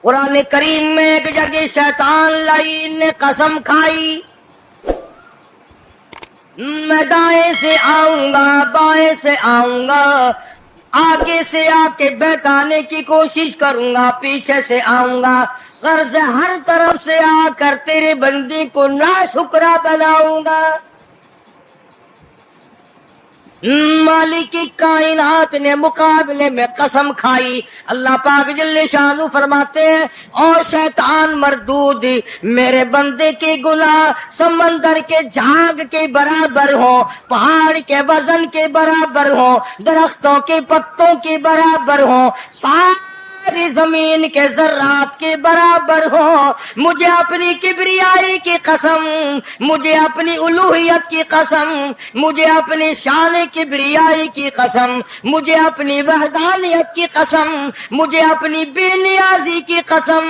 قرآن کریم میں ایک جگہ شیطان لعین نے قسم کھائی، میں دائیں سے آؤں گا، بائیں سے آؤں گا، آگے سے آ کے بہکانے کی کوشش کروں گا، پیچھے سے آؤں گا، غرض ہر طرف سے آ کر تیرے بندے کو ناشکرا بناؤں گا۔ مالک کائنات نے مقابلے میں قسم کھائی۔ اللہ پاک جل شانہ فرماتے ہیں، اور شیطان مردود، میرے بندے کے گناہ سمندر کے جھاگ کے برابر ہوں، پہاڑ کے وزن کے برابر ہوں، درختوں کے پتوں کے برابر ہوں، ساری زمین کے ذرات کے برابر ہوں، مجھے اپنی کبریائی کی قسم، مجھے اپنی الوہیت کی قسم، مجھے اپنی شان کبریائی کی قسم، مجھے اپنی وحدانیت کی قسم، مجھے اپنی بے نیازی کی قسم،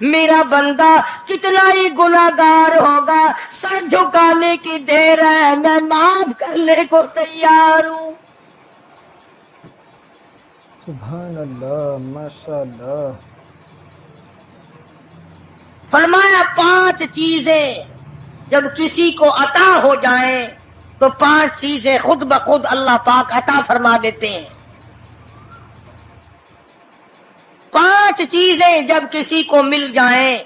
میرا بندہ کتنا ہی گناہگار ہوگا، سر جھکانے کی دیر ہے، میں معاف کرنے کو تیار ہوں۔ سبحان اللہ، ماشاء اللہ۔ فرمایا 5 چیزیں جب کسی کو عطا ہو جائیں تو 5 چیزیں خود بخود اللہ پاک عطا فرما دیتے ہیں۔ 5 چیزیں جب کسی کو مل جائیں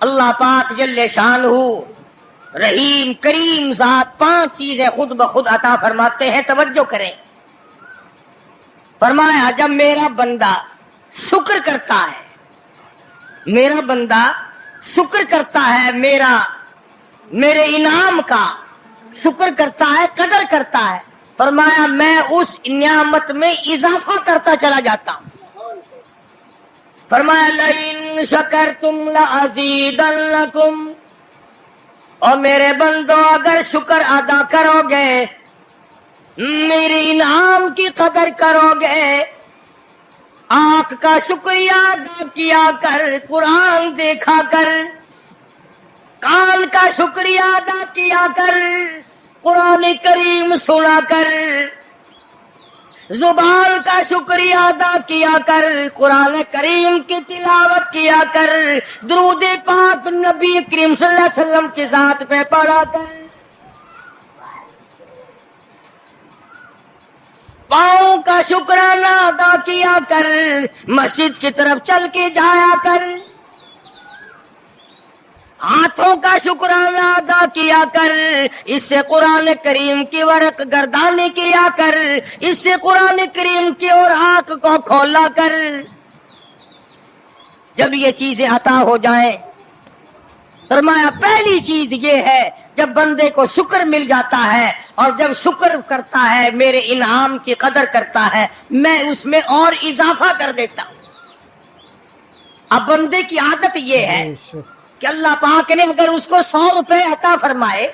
اللہ پاک جل شانہ رحیم کریم ذات 5 چیزیں خود بخود عطا فرماتے ہیں۔ توجہ کریں، فرمایا جب میرا بندہ شکر کرتا ہے، میرا بندہ شکر کرتا ہے، میرے انعام کا شکر کرتا ہے، قدر کرتا ہے، فرمایا میں اس نعمت میں اضافہ کرتا چلا جاتا ہوں۔ فرمایا لئن شکرتم لازیدنکم، اور میرے بندو اگر شکر ادا کرو گے، میرے انعام کی قدر کرو گے، آنکھ کا شکریہ ادا کیا کر، قرآن دیکھا کر، کان کا شکریہ ادا کیا کر، قرآن کریم سنا کر، زبان کا شکریہ ادا کیا کر، قرآن کریم کی تلاوت کیا کر، درود پاک نبی کریم صلی اللہ علیہ وسلم کی ذات پہ پڑھا کر، پاؤں کا شکرانہ ادا کیا کر، مسجد کی طرف چل کے جایا کر، ہاتھوں کا شکرانہ ادا کیا کر، اس سے قرآن کریم کی ورق گردانی کیا کر، اس سے قرآن کریم کی اور آنکھ کو کھولا کر۔ جب یہ چیزیں عطا ہو جائیں، فرمایا پہلی چیز یہ ہے جب بندے کو شکر مل جاتا ہے، اور جب شکر کرتا ہے میرے انعام کی قدر کرتا ہے، میں اس میں اور اضافہ کر دیتا ہوں۔ اب بندے کی عادت یہ ہے کہ اللہ پاک نے اگر اس کو 100 روپے عطا فرمائے،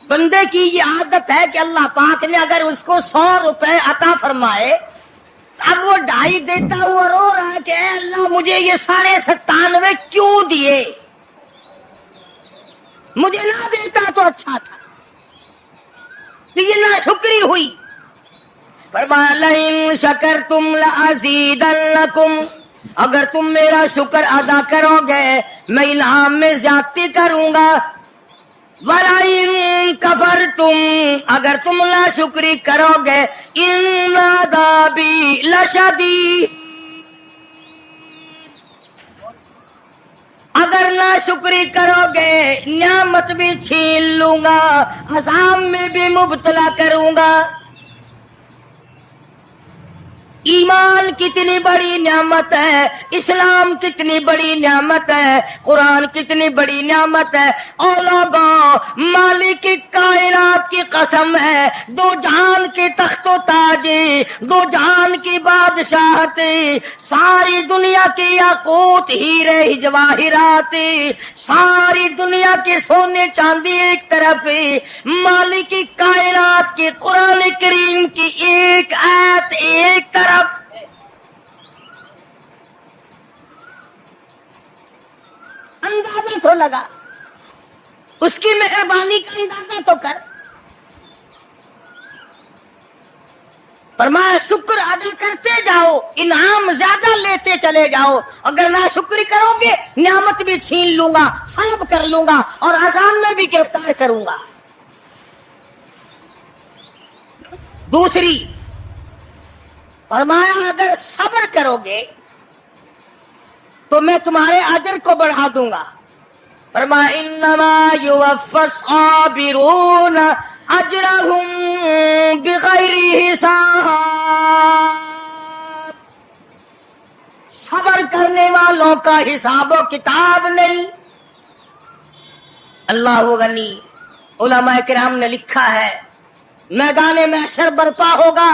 بندے کی یہ عادت ہے کہ اللہ پاک نے اگر اس کو 100 روپے عطا فرمائے، اب وہ 2.5 دیتا ہوا رو رہا ہے کہ اے اللہ مجھے یہ 97.5 کیوں دیے، مجھے نہ دیتا تو اچھا تھا، یہ ناشکری ہوئی۔ فرمایا لئن شکرتم لازیدنکم، اگر تم میرا شکر ادا کرو گے میں انعام میں زیادتی کروں گا، وَلَئِن كَفَرْتُمْ، اگر تم ناشکری کرو گے، إِنَّ عَذَابِي لَشَدِيدٌ، اگر ناشکری کرو گے نعمت بھی چھین لوں گا، عذاب میں بھی مبتلا کروں گا۔ ایمان کتنی بڑی نعمت ہے، اسلام کتنی بڑی نعمت ہے، قرآن کتنی بڑی نعمت ہے، اور لوگوں مالک کائنات کی قسم ہے، 2 جہان کے تخت و تاج، 2 جہان کی بادشاہت، ساری دنیا کے یاقوت ہیرے جواہرات، ساری دنیا کے سونے چاندی ایک طرف، مالک کائنات کی قرآن کریم کی ایک آیت ایک طرف، اندازہ تو لگا، اس کی مہربانی کا اندازہ تو کر۔ فرمایا شکر ادا کرتے جاؤ، انعام زیادہ لیتے چلے جاؤ، اگر ناشکری کرو گے نعمت بھی چھین لوں گا، سلب کر لوں گا اور عذاب میں بھی گرفتار کروں گا۔ دوسری فرمایا اگر صبر کرو گے تو میں تمہارے اجر کو بڑھا دوں گا۔ فرمایا انما یوفی الصابرون اجرهم بغیر حساب، صبر کرنے والوں کا حساب و کتاب نہیں۔ اللہ غنی، علماء کرام نے لکھا ہے میدان محشر برپا ہوگا،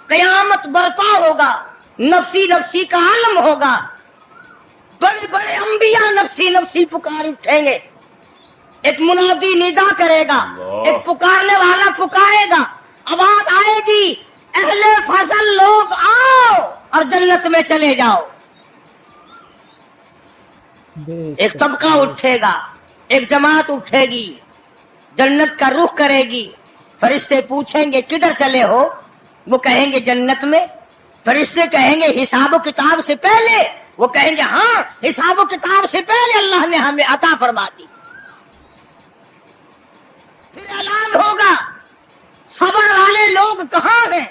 قیامت برپا ہوگا، نفسی نفسی کا عالم ہوگا، بڑے بڑے انبیاء نفسی نفسی پکار اٹھیں گے، ایک منادی ندا کرے گا، ایک پکارنے والا پکارے گا، آواز آئے گی اہل فضل لوگ آؤ اور جنت میں چلے جاؤ۔ ایک طبقہ اٹھے گا، ایک جماعت اٹھے گی، جنت کا رخ کرے گی، فرشتے پوچھیں گے کدھر چلے ہو؟ وہ کہیں گے جنت میں۔ فرشتے کہیں گے حساب و کتاب سے پہلے؟ وہ کہیں گے ہاں حساب و کتاب سے پہلے اللہ نے ہمیں عطا فرما دی۔ پھر اعلان ہوگا صبر والے لوگ کہاں ہیں؟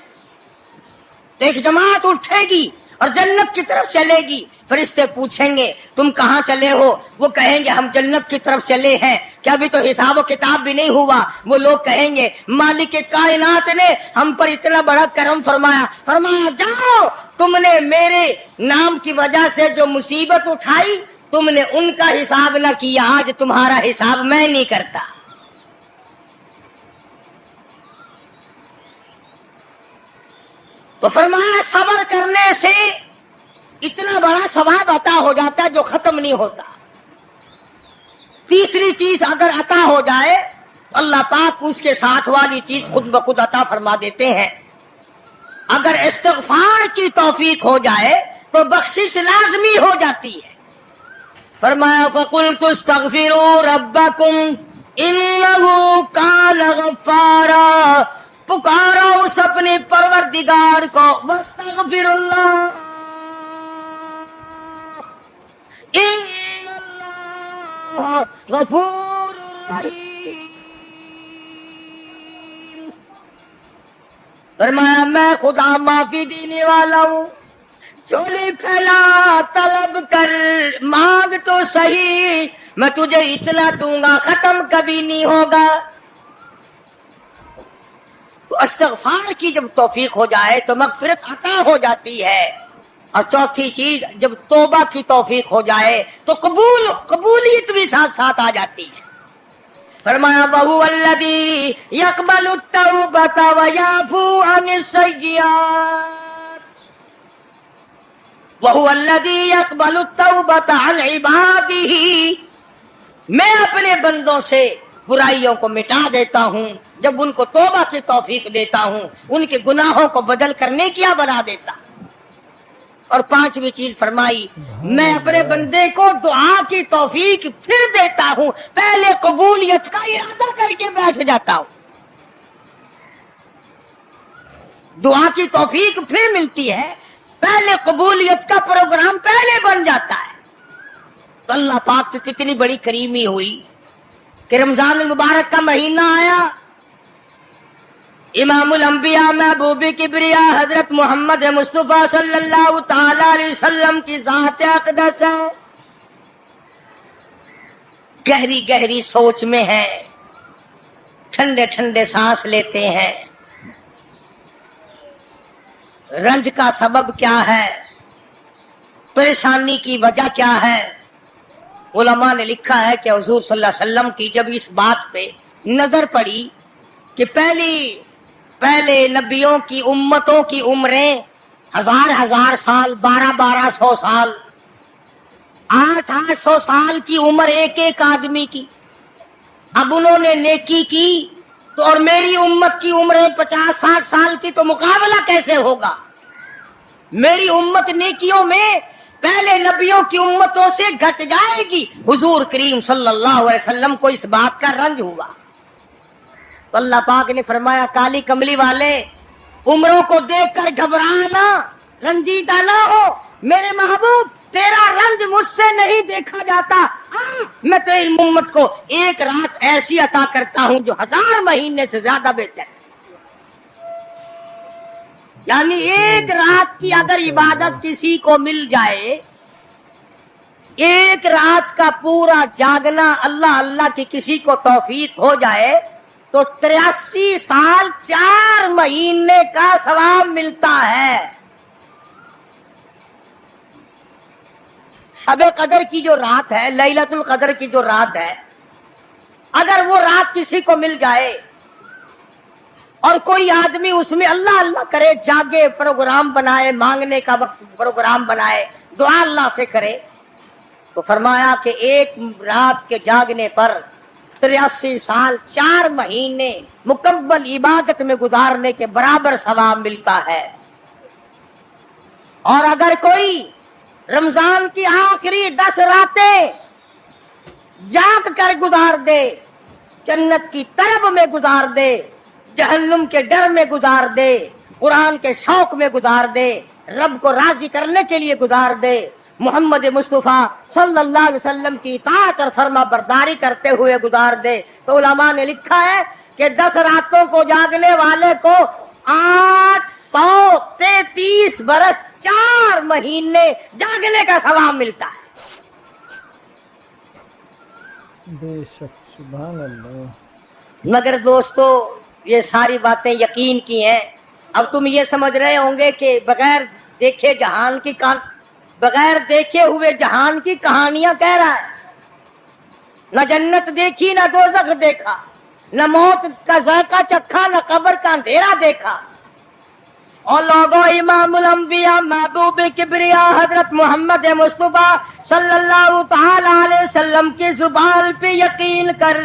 تو ایک جماعت اٹھے گی اور جنت کی طرف چلے گی، فرشتے پوچھیں گے تم کہاں چلے ہو؟ وہ کہیں گے ہم جنت کی طرف چلے ہیں، کیا ابھی تو حساب و کتاب بھی نہیں ہوا؟ وہ لوگ کہیں گے مالک کائنات نے ہم پر اتنا بڑا کرم فرمایا، فرمایا جاؤ تم نے میرے نام کی وجہ سے جو مصیبت اٹھائی تم نے ان کا حساب نہ کیا، آج تمہارا حساب میں نہیں کرتا۔ تو فرمایا صبر کرنے سے اتنا بڑا ثواب عطا ہو جاتا ہے جو ختم نہیں ہوتا۔ تیسری چیز اگر عطا ہو جائے تو اللہ پاک اس کے ساتھ والی چیز خود بخود عطا فرما دیتے ہیں۔ اگر استغفار کی توفیق ہو جائے تو بخشش لازمی ہو جاتی ہے۔ فرمایا فَقُلْتُ اسْتَغْفِرُوا رَبَّكُمْ إِنَّهُ كَانَ غَفَّارًا، پکارا اس اپنے پروردگار کو، وَاسْتَغْفِرُ اللَّهَ إِنَّ اللَّهَ غَفُورٌ رَحِيمٌ۔ فرمایا میں خدا معافی دینے والا ہوں، چولی پھیلا طلب کر، مانگ تو صحیح، میں تجھے اتنا دوں گا ختم کبھی نہیں ہوگا۔ تو استغفار کی جب توفیق ہو جائے تو مغفرت عطا ہو جاتی ہے۔ اور چوتھی چیز جب توبہ کی توفیق ہو جائے تو قبولیت بھی ساتھ ساتھ آ جاتی ہے۔ فرمایا وَهُوَ الَّذِي يَقْبَلُ التَّوْبَةَ وَيَعْفُو عَنِ السَّيِّئَاتِ، وَهُوَ الَّذِي يَقْبَلُ التَّوْبَةَ عَنْ عِبَادِهِ، میں اپنے بندوں سے برائیوں کو مٹا دیتا ہوں جب ان کو توبہ کی توفیق دیتا ہوں، ان کے گناہوں کو بدل کرنے کیا بنا دیتا۔ اور پانچویں چیز فرمائی میں اپنے بندے کو دعا کی توفیق پھر دیتا ہوں، پہلے قبولیت کا ارادہ کر کے بیٹھ جاتا ہوں، دعا کی توفیق پھر ملتی ہے، پہلے قبولیت کا پروگرام پہلے بن جاتا ہے۔ تو اللہ پاک کی کتنی بڑی کریمی ہوئی کہ رمضان المبارک کا مہینہ آیا، امام الانبیاء محبوب کبریا حضرت محمد مصطفیٰ صلی اللہ تعالی علیہ وسلم کی ذات اقدس ہے، گہری گہری سوچ میں ہے، ٹھنڈے ٹھنڈے سانس لیتے ہیں۔ رنج کا سبب کیا ہے؟ پریشانی کی وجہ کیا ہے؟ علماء نے لکھا ہے کہ حضور صلی اللہ علیہ وسلم کی جب اس بات پہ نظر پڑی کہ پہلے نبیوں کی امتوں کی عمریں 1000 سال، 1200 سال، 800 سال کی عمر ایک ایک آدمی کی، اب انہوں نے نیکی کی تو اور میری امت کی عمریں 50-60 سال کی، تو مقابلہ کیسے ہوگا؟ میری امت نیکیوں میں پہلے نبیوں کی امتوں سے گھٹ جائے گی۔ حضور کریم صلی اللہ علیہ وسلم کو اس بات کا رنج ہوا تو اللہ پاک نے فرمایا کالی کملی والے عمروں کو دیکھ کر گھبرانا، رنجیدہ نہ ہو، میرے محبوب تیرا رنج مجھ سے نہیں دیکھا جاتا، میں تیری امت کو ایک رات ایسی عطا کرتا ہوں جو 1000 مہینے سے زیادہ بہتر ہے۔ یعنی ایک رات کی اگر عبادت کسی کو مل جائے، ایک رات کا پورا جاگنا اللہ اللہ کی کسی کو توفیق ہو جائے تو 83 سال 4 مہینے کا ثواب ملتا ہے۔ شب قدر کی جو رات ہے، لیلۃ القدر کی جو رات ہے، اگر وہ رات کسی کو مل جائے اور کوئی آدمی اس میں اللہ اللہ کرے، جاگے، پروگرام بنائے، مانگنے کا وقت پروگرام بنائے، دعا اللہ سے کرے، تو فرمایا کہ ایک رات کے جاگنے پر 83 سال 4 مہینے مکمل عبادت میں گزارنے کے برابر ثواب ملتا ہے۔ اور اگر کوئی رمضان کی آخری 10 راتیں جاگ کر گزار دے، جنت کی طلب میں گزار دے، جہنم کے ڈر میں گزار دے، قرآن کے شوق میں گزار دے، رب کو راضی کرنے کے لیے گزار دے، محمد مصطفیٰ صلی اللہ علیہ وسلم کی اطاعت اور فرما برداری کرتے ہوئے گزار دے، تو علماء نے لکھا ہے کہ 10 راتوں کو جاگنے والے کو 833 برس 4 مہینے جاگنے کا ثواب ملتا ہے۔ بے شک، سبحان اللہ۔ مگر دوستو یہ ساری باتیں یقین کی ہیں۔ اب تم یہ سمجھ رہے ہوں گے کہ بغیر دیکھے جہان کی بغیر دیکھے ہوئے جہان کی کہانیاں کہہ رہا ہے، نہ جنت دیکھی، نہ دوزخ دیکھا، نہ موت کا ذائقہ چکھا، نہ قبر کا اندھیرا دیکھا۔ اور لوگوں، امام الانبیاء محبوب کبریا حضرت محمد مصطفیٰ صلی اللہ تعالی علیہ وسلم کی زبان پہ یقین کر،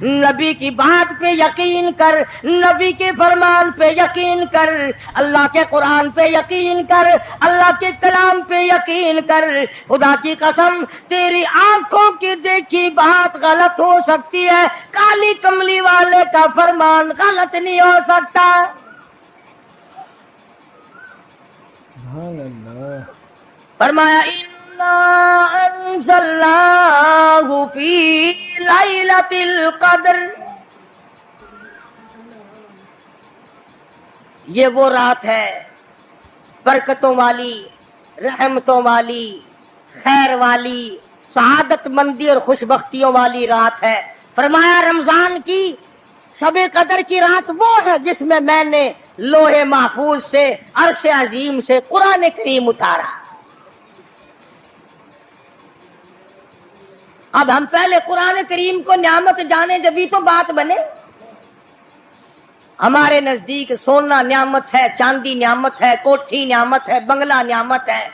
نبی کی بات پہ یقین کر، نبی کے فرمان پہ یقین کر، اللہ کے قرآن پہ یقین کر، اللہ کے کلام پہ یقین کر۔ خدا کی قسم تیری آنکھوں کی دیکھی بات غلط ہو سکتی ہے، کالی کملی والے کا فرمان غلط نہیں ہو سکتا۔ سبحان اللہ۔ فرمایا اِنَّا أَنزَلْنَاهُ فِي لَيْلَةِ الْقَدْرِ، یہ وہ رات ہے برکتوں والی، رحمتوں والی، خیر والی، سعادت مندی اور خوش بختیوں والی رات ہے۔ فرمایا رمضان کی شب قدر کی رات وہ ہے جس میں میں نے لوح محفوظ سے، عرش عظیم سے قرآن کریم اتارا۔ اب ہم پہلے قرآن کریم کو نعمت جانے جبھی تو بات بنے۔ ہمارے نزدیک سونا نعمت ہے، چاندی نعمت ہے، کوٹھی نعمت ہے، بنگلہ نعمت ہے،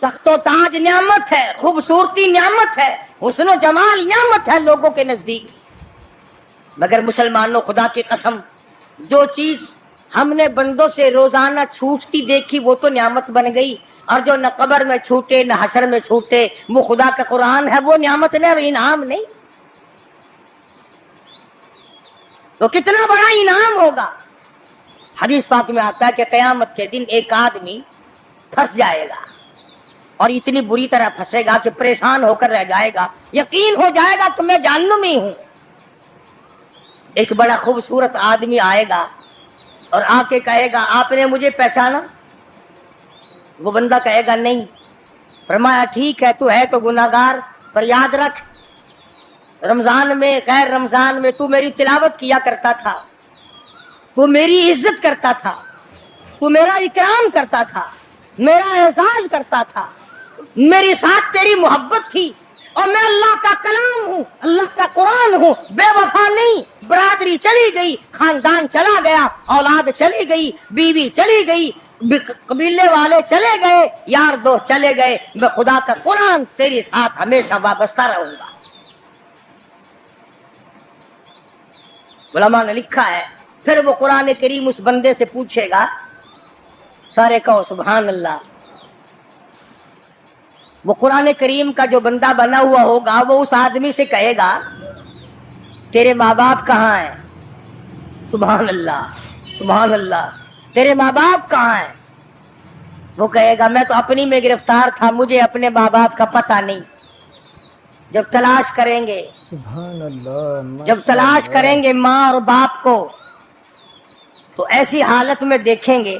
تخت و تاج نعمت ہے، خوبصورتی نعمت ہے، حسن و جمال نعمت ہے لوگوں کے نزدیک۔ مگر مسلمانوں، خدا کی قسم جو چیز ہم نے بندوں سے روزانہ چھوٹتی دیکھی وہ تو نعمت بن گئی، اور جو نہ قبر میں چھوٹے نہ حشر میں چھوٹے وہ خدا کا قرآن ہے، وہ نعمت نہیں اور انعام نہیں، تو کتنا بڑا انعام ہوگا۔ حدیث پاک میں آتا ہے کہ قیامت کے دن ایک آدمی پھنس جائے گا، اور اتنی بری طرح پھنسے گا کہ پریشان ہو کر رہ جائے گا، یقین ہو جائے گا کہ میں جہنمی ہوں۔ ایک بڑا خوبصورت آدمی آئے گا اور آ کے کہے گا آپ نے مجھے پہچانا؟ وہ بندہ کہے گا نہیں۔ فرمایا ٹھیک ہے، تو ہے تو گناہگار، پر یاد رکھ رمضان میں، غیر رمضان میں تو میری تلاوت کیا کرتا تھا، تو میری عزت کرتا تھا، تو میرا اکرام کرتا تھا، میرا احسان کرتا تھا، میری ساتھ تیری محبت تھی، اور میں اللہ کا کلام ہوں، اللہ کا قرآن ہوں، بے وفا نہیں۔ برادری چلی گئی، خاندان چلا گیا، اولاد چلی گئی، بیوی چلی گئی، قبیلے والے چلے گئے، یار دوست چلے گئے، میں خدا کا قرآن تیری ساتھ ہمیشہ وابستہ رہوں گا۔ علماء نے لکھا ہے پھر وہ قرآن کریم اس بندے سے پوچھے گا، سارے کہو سبحان اللہ۔ وہ قرآن کریم کا جو بندہ بنا ہوا ہوگا وہ اس آدمی سے کہے گا تیرے ماں باپ کہاں ہیں؟ سبحان اللہ۔ سبحان اللہ. تیرے ماں باپ کہاں ہیں؟ وہ کہے گا میں تو اپنی میں گرفتار تھا, مجھے اپنے ماں باپ کا پتہ نہیں. جب تلاش کریں گے, سبحان اللہ, جب تلاش کریں گے ماں اور باپ کو, تو ایسی حالت میں دیکھیں گے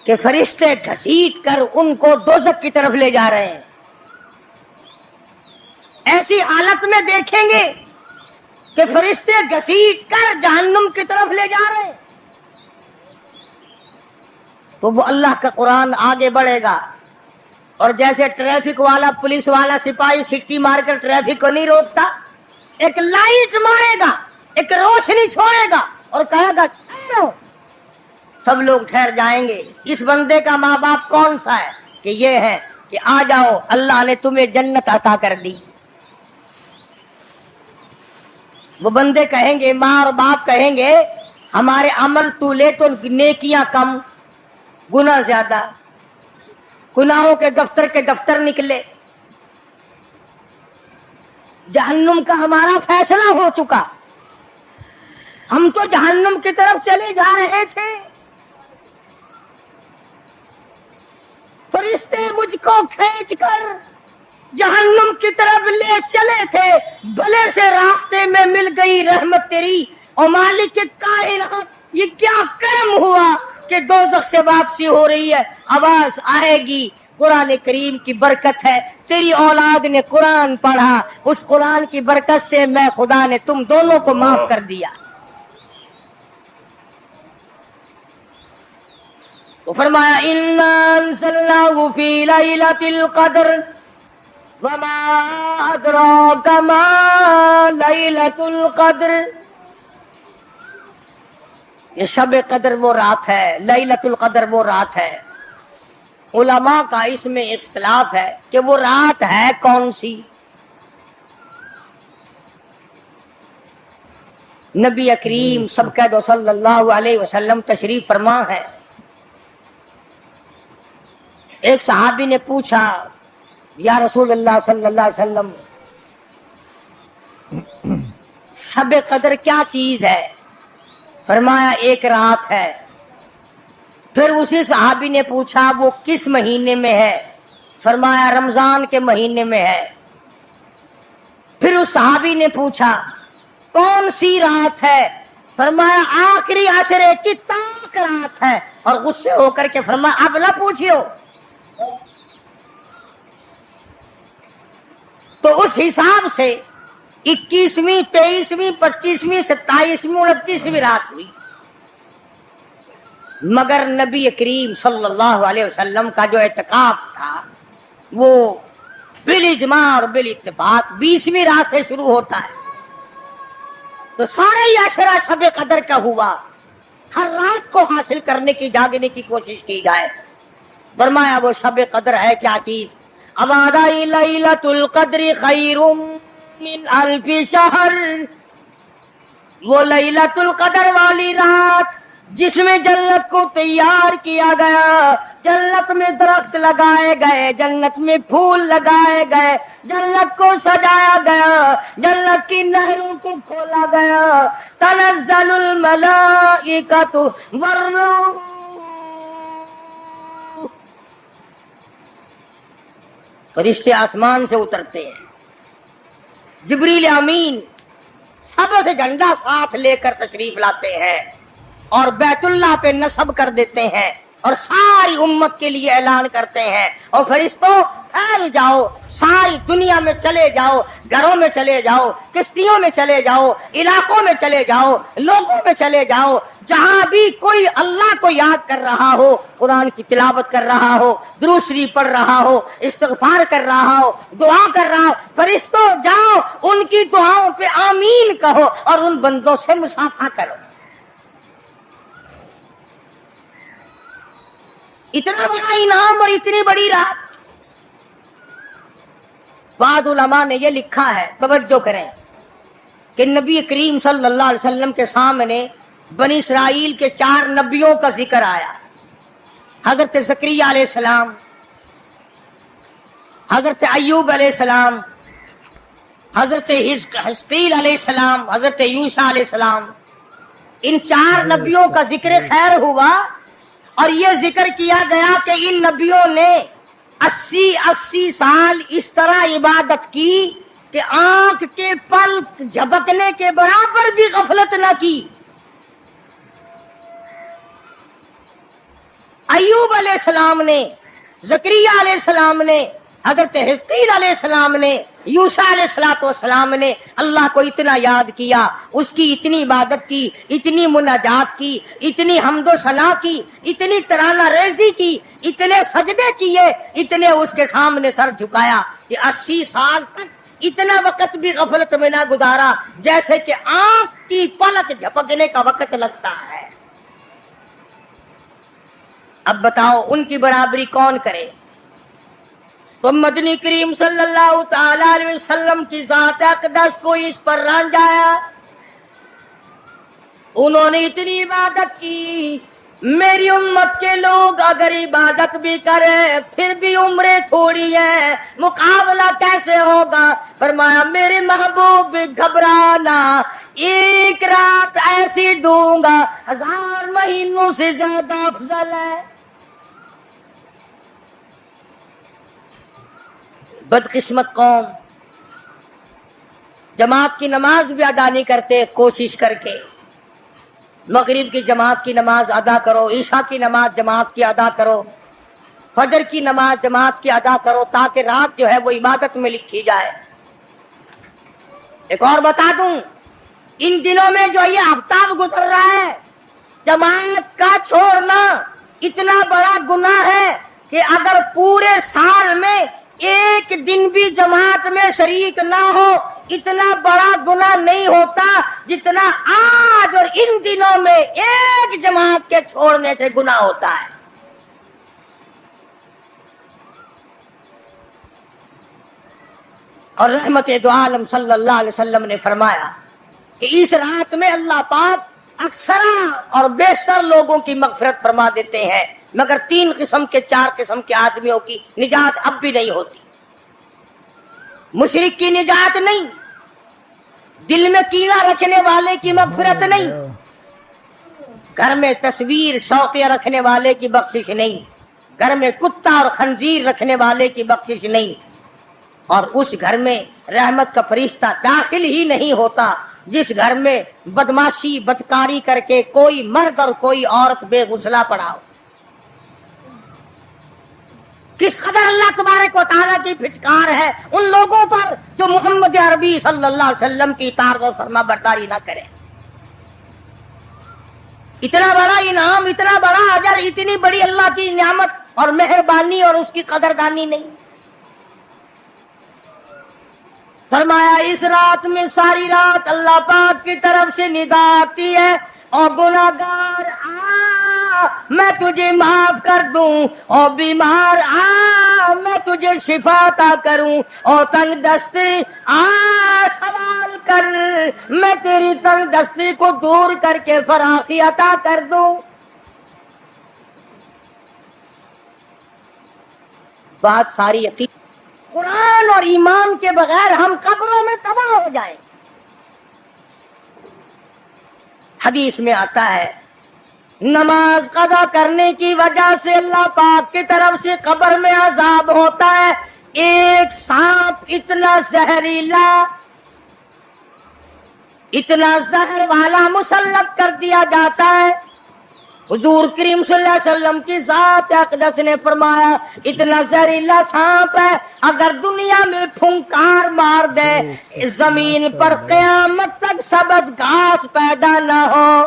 کہ فرشتے گھسیٹ کر ان کو دوزخ کی طرف لے جا رہے ہیں. ایسی حالت میں دیکھیں گے کہ فرشتے گھسیٹ کر جہنم کی طرف لے جا رہے ہیں. تو وہ اللہ کا قرآن آگے بڑھے گا, اور جیسے ٹریفک والا, پولیس والا, سپاہی سٹی مار کر ٹریفک کو نہیں روکتا, ایک لائٹ مارے گا, ایک روشنی چھوڑے گا اور کہے گا ٹھہرو. سب لوگ ٹھہر جائیں گے. اس بندے کا ماں باپ کون سا ہے؟ کہ یہ ہے کہ آ جاؤ, اللہ نے تمہیں جنت عطا کر دی. وہ بندے کہیں گے, ماں اور باپ کہیں گے ہمارے عمل تو لے تو نیکیاں کم, گناہ زیادہ, گناہوں کے دفتر نکلے. جہنم کا ہمارا فیصلہ ہو چکا, ہم تو جہنم کی طرف چلے جا رہے تھے. فرشتے مجھ کو کھینچ کر جہنم کی طرف لے چلے تھے, بھلے سے راستے میں مل گئی رحمت تیری. اور مالک کائنات, یہ کیا کرم ہوا کہ دوزخ سے واپسی ہو رہی ہے, آواز آئے گی. قرآن کریم کی برکت ہے, تیری اولاد نے قرآن پڑھا, اس قرآن کی برکت سے میں خدا نے تم دونوں کو معاف کر دیا. تو فرمایا انا انزلناه فی لیلۃ القدر وما ادراک ما لیلۃ القدر. یہ شب قدر وہ رات ہے, لیلۃ القدر وہ رات ہے. علماء کا اس میں اختلاف ہے کہ وہ رات ہے کون سی. نبی کریم سب کہہ دو صلی اللہ علیہ وسلم تشریف فرما ہے. ایک صحابی نے پوچھا یا رسول اللہ صلی اللہ علیہ وسلم شب قدر کیا چیز ہے؟ فرمایا ایک رات ہے. پھر اسی صحابی نے پوچھا وہ کس مہینے میں ہے؟ فرمایا رمضان کے مہینے میں ہے. پھر اس صحابی نے پوچھا کون سی رات ہے؟ فرمایا آخری عشرے کی تاک رات ہے. اور غصے ہو کر کے فرمایا اب نہ پوچھیو. تو اس حساب سے 21ویں 23ویں 25ویں 27ویں 29ویں رات ہوئی. مگر نبی کریم صلی اللہ علیہ وسلم کا جو اعتکاف تھا وہ بالاجماع اور بالاتفاق 20ویں رات سے شروع ہوتا ہے. تو سارا ہی عشرہ شب قدر کا ہوا. ہر رات کو حاصل کرنے کی, جاگنے کی کوشش کی جائے. فرمایا وہ شب قدر ہے کیا چیز؟ ابادائی لیلۃ القدر خیر من الف شہر. وہ لیلۃ القدر والی رات جس میں جنت کو تیار کیا گیا, جنت میں درخت لگائے گئے, جنت میں پھول لگائے گئے, جنت کو سجایا گیا, جنت کی نہروں کو کھولا گیا. تنزل الملائکۃ والروح, فرشتے آسمان سے اترتے ہیں. جبریل امین سب سے جھنڈا ساتھ لے کر تشریف لاتے ہیں اور بیت اللہ پہ نصب کر دیتے ہیں اور ساری امت کے لیے اعلان کرتے ہیں اور فرشتوں پھیل جاؤ, ساری دنیا میں چلے جاؤ, گھروں میں چلے جاؤ, کشتیوں میں چلے جاؤ, علاقوں میں چلے جاؤ, لوگوں میں چلے جاؤ. جہاں بھی کوئی اللہ کو یاد کر رہا ہو, قرآن کی تلاوت کر رہا ہو, درود شریف پڑھ رہا ہو, استغفار کر رہا ہو, دعا کر رہا ہو, فرشتوں جاؤ ان کی دعاؤں پہ آمین کہو اور ان بندوں سے مصافحہ کرو. اتنا بڑا انعام اور اتنی بڑی رات. بعض علماء نے یہ لکھا ہے, توجہ کریں, کہ نبی کریم صلی اللہ علیہ وسلم کے سامنے بنی اسرائیل کے 4 نبیوں کا ذکر آیا. حضرت زکریا علیہ السلام, حضرت ایوب علیہ السلام, حضرت حزقیل علیہ السلام, حضرت یوشع علیہ السلام. ان 4 نبیوں کا ذکر خیر ہوا اور یہ ذکر کیا گیا کہ ان نبیوں نے 80 سال اس طرح عبادت کی کہ آنکھ کے پلک جھپکنے کے برابر بھی غفلت نہ کی. ایوب علیہ السلام نے، زکریا علیہ السلام نے، حضرت حزقیل علیہ السلام نے، یوسیٰ علیہ السلام نے اللہ کو اتنا یاد کیا، اس کی اتنی عبادت کی، اتنی مناجات کی، اتنی حمد و ثنا کی، اتنی ترانہ ریزی کی، اتنے سجدے کیے، اتنے اس کے سامنے سر جھکایا کہ 80 سال تک اتنا وقت بھی غفلت میں نہ گزارا جیسے کہ آنکھ کی پلک جھپکنے کا وقت لگتا ہے. اب بتاؤ ان کی برابری کون کرے؟ تو مدنی کریم صلی اللہ تعالی علیہ وسلم کی ذات اقدس کو اس پر رانجایا. انہوں نے اتنی عبادت کی. میری امت کے لوگ اگر عبادت بھی کریں پھر بھی عمریں تھوڑی ہے، مقابلہ کیسے ہوگا؟ فرمایا میرے محبوب گھبرانا، ایک رات ایسی دوں گا 1000 مہینوں سے زیادہ افضل ہے. بدقسمت قوم جماعت کی نماز بھی ادا نہیں کرتے. کوشش کر کے مغرب کی جماعت کی نماز ادا کرو، عشاء کی نماز جماعت کی ادا کرو، فجر کی نماز جماعت کی ادا کرو تاکہ رات جو ہے وہ عبادت میں لکھی جائے. ایک اور بتا دوں، ان دنوں میں جو یہ آفتاب گزر رہا ہے، جماعت کا چھوڑنا اتنا بڑا گناہ ہے کہ اگر پورے سال میں ایک دن بھی جماعت میں شریک نہ ہو اتنا بڑا گناہ نہیں ہوتا جتنا آج اور ان دنوں میں ایک جماعت کے چھوڑنے سے گناہ ہوتا ہے. اور رحمت دو عالم صلی اللہ علیہ وسلم نے فرمایا کہ اس رات میں اللہ پاک اکثر اور بیشتر لوگوں کی مغفرت فرما دیتے ہیں، مگر 3 قسم کے 4 قسم کے آدمیوں کی نجات اب بھی نہیں ہوتی. مشرک کی نجات نہیں، دل میں کینہ رکھنے والے کی مغفرت نہیں، گھر میں تصویر شوقیہ رکھنے والے کی بخشش نہیں، گھر میں کتا اور خنزیر رکھنے والے کی بخشش نہیں، اور اس گھر میں رحمت کا فرشتہ داخل ہی نہیں ہوتا جس گھر میں بدماشی بدکاری کر کے کوئی مرد اور کوئی عورت بے غسلہ پڑا ہو. کس قدر اللہ تبارک و تعالیٰ کی پھٹکار ہے ان لوگوں پر جو محمد عربی صلی اللہ علیہ وسلم کی اطاعت اور فرما برداری نہ کرے. اتنا بڑا انعام، اتنا بڑا اجر، اتنی بڑی اللہ کی نعمت اور مہربانی اور اس کی قدردانی نہیں. فرمایا اس رات میں ساری رات اللہ پاک کی طرف سے ندا آتی ہے، اور گناہگار آ میں تجھے معاف کر دوں، اور بیمار آ میں تجھے شفا عطا کروں، اور تنگ دستی آ سوال کر میں تیری تنگ دستی کو دور کر کے فراخی عطا کر دوں. بات ساری یقین قرآن اور ایمان کے بغیر ہم قبروں میں تباہ ہو جائیں. حدیث میں آتا ہے نماز قضا کرنے کی وجہ سے اللہ پاک کی طرف سے قبر میں عذاب ہوتا ہے. ایک سانپ اتنا زہریلا، اتنا زہر والا مسلط کر دیا جاتا ہے. حضور کریم صلی اللہ علیہ وسلم کی ذات اقدس نے فرمایا اتنا زہریلا سانپ ہے اگر دنیا میں پھنکار مار دے زمین پر قیامت تک سبز گھاس پیدا نہ ہو.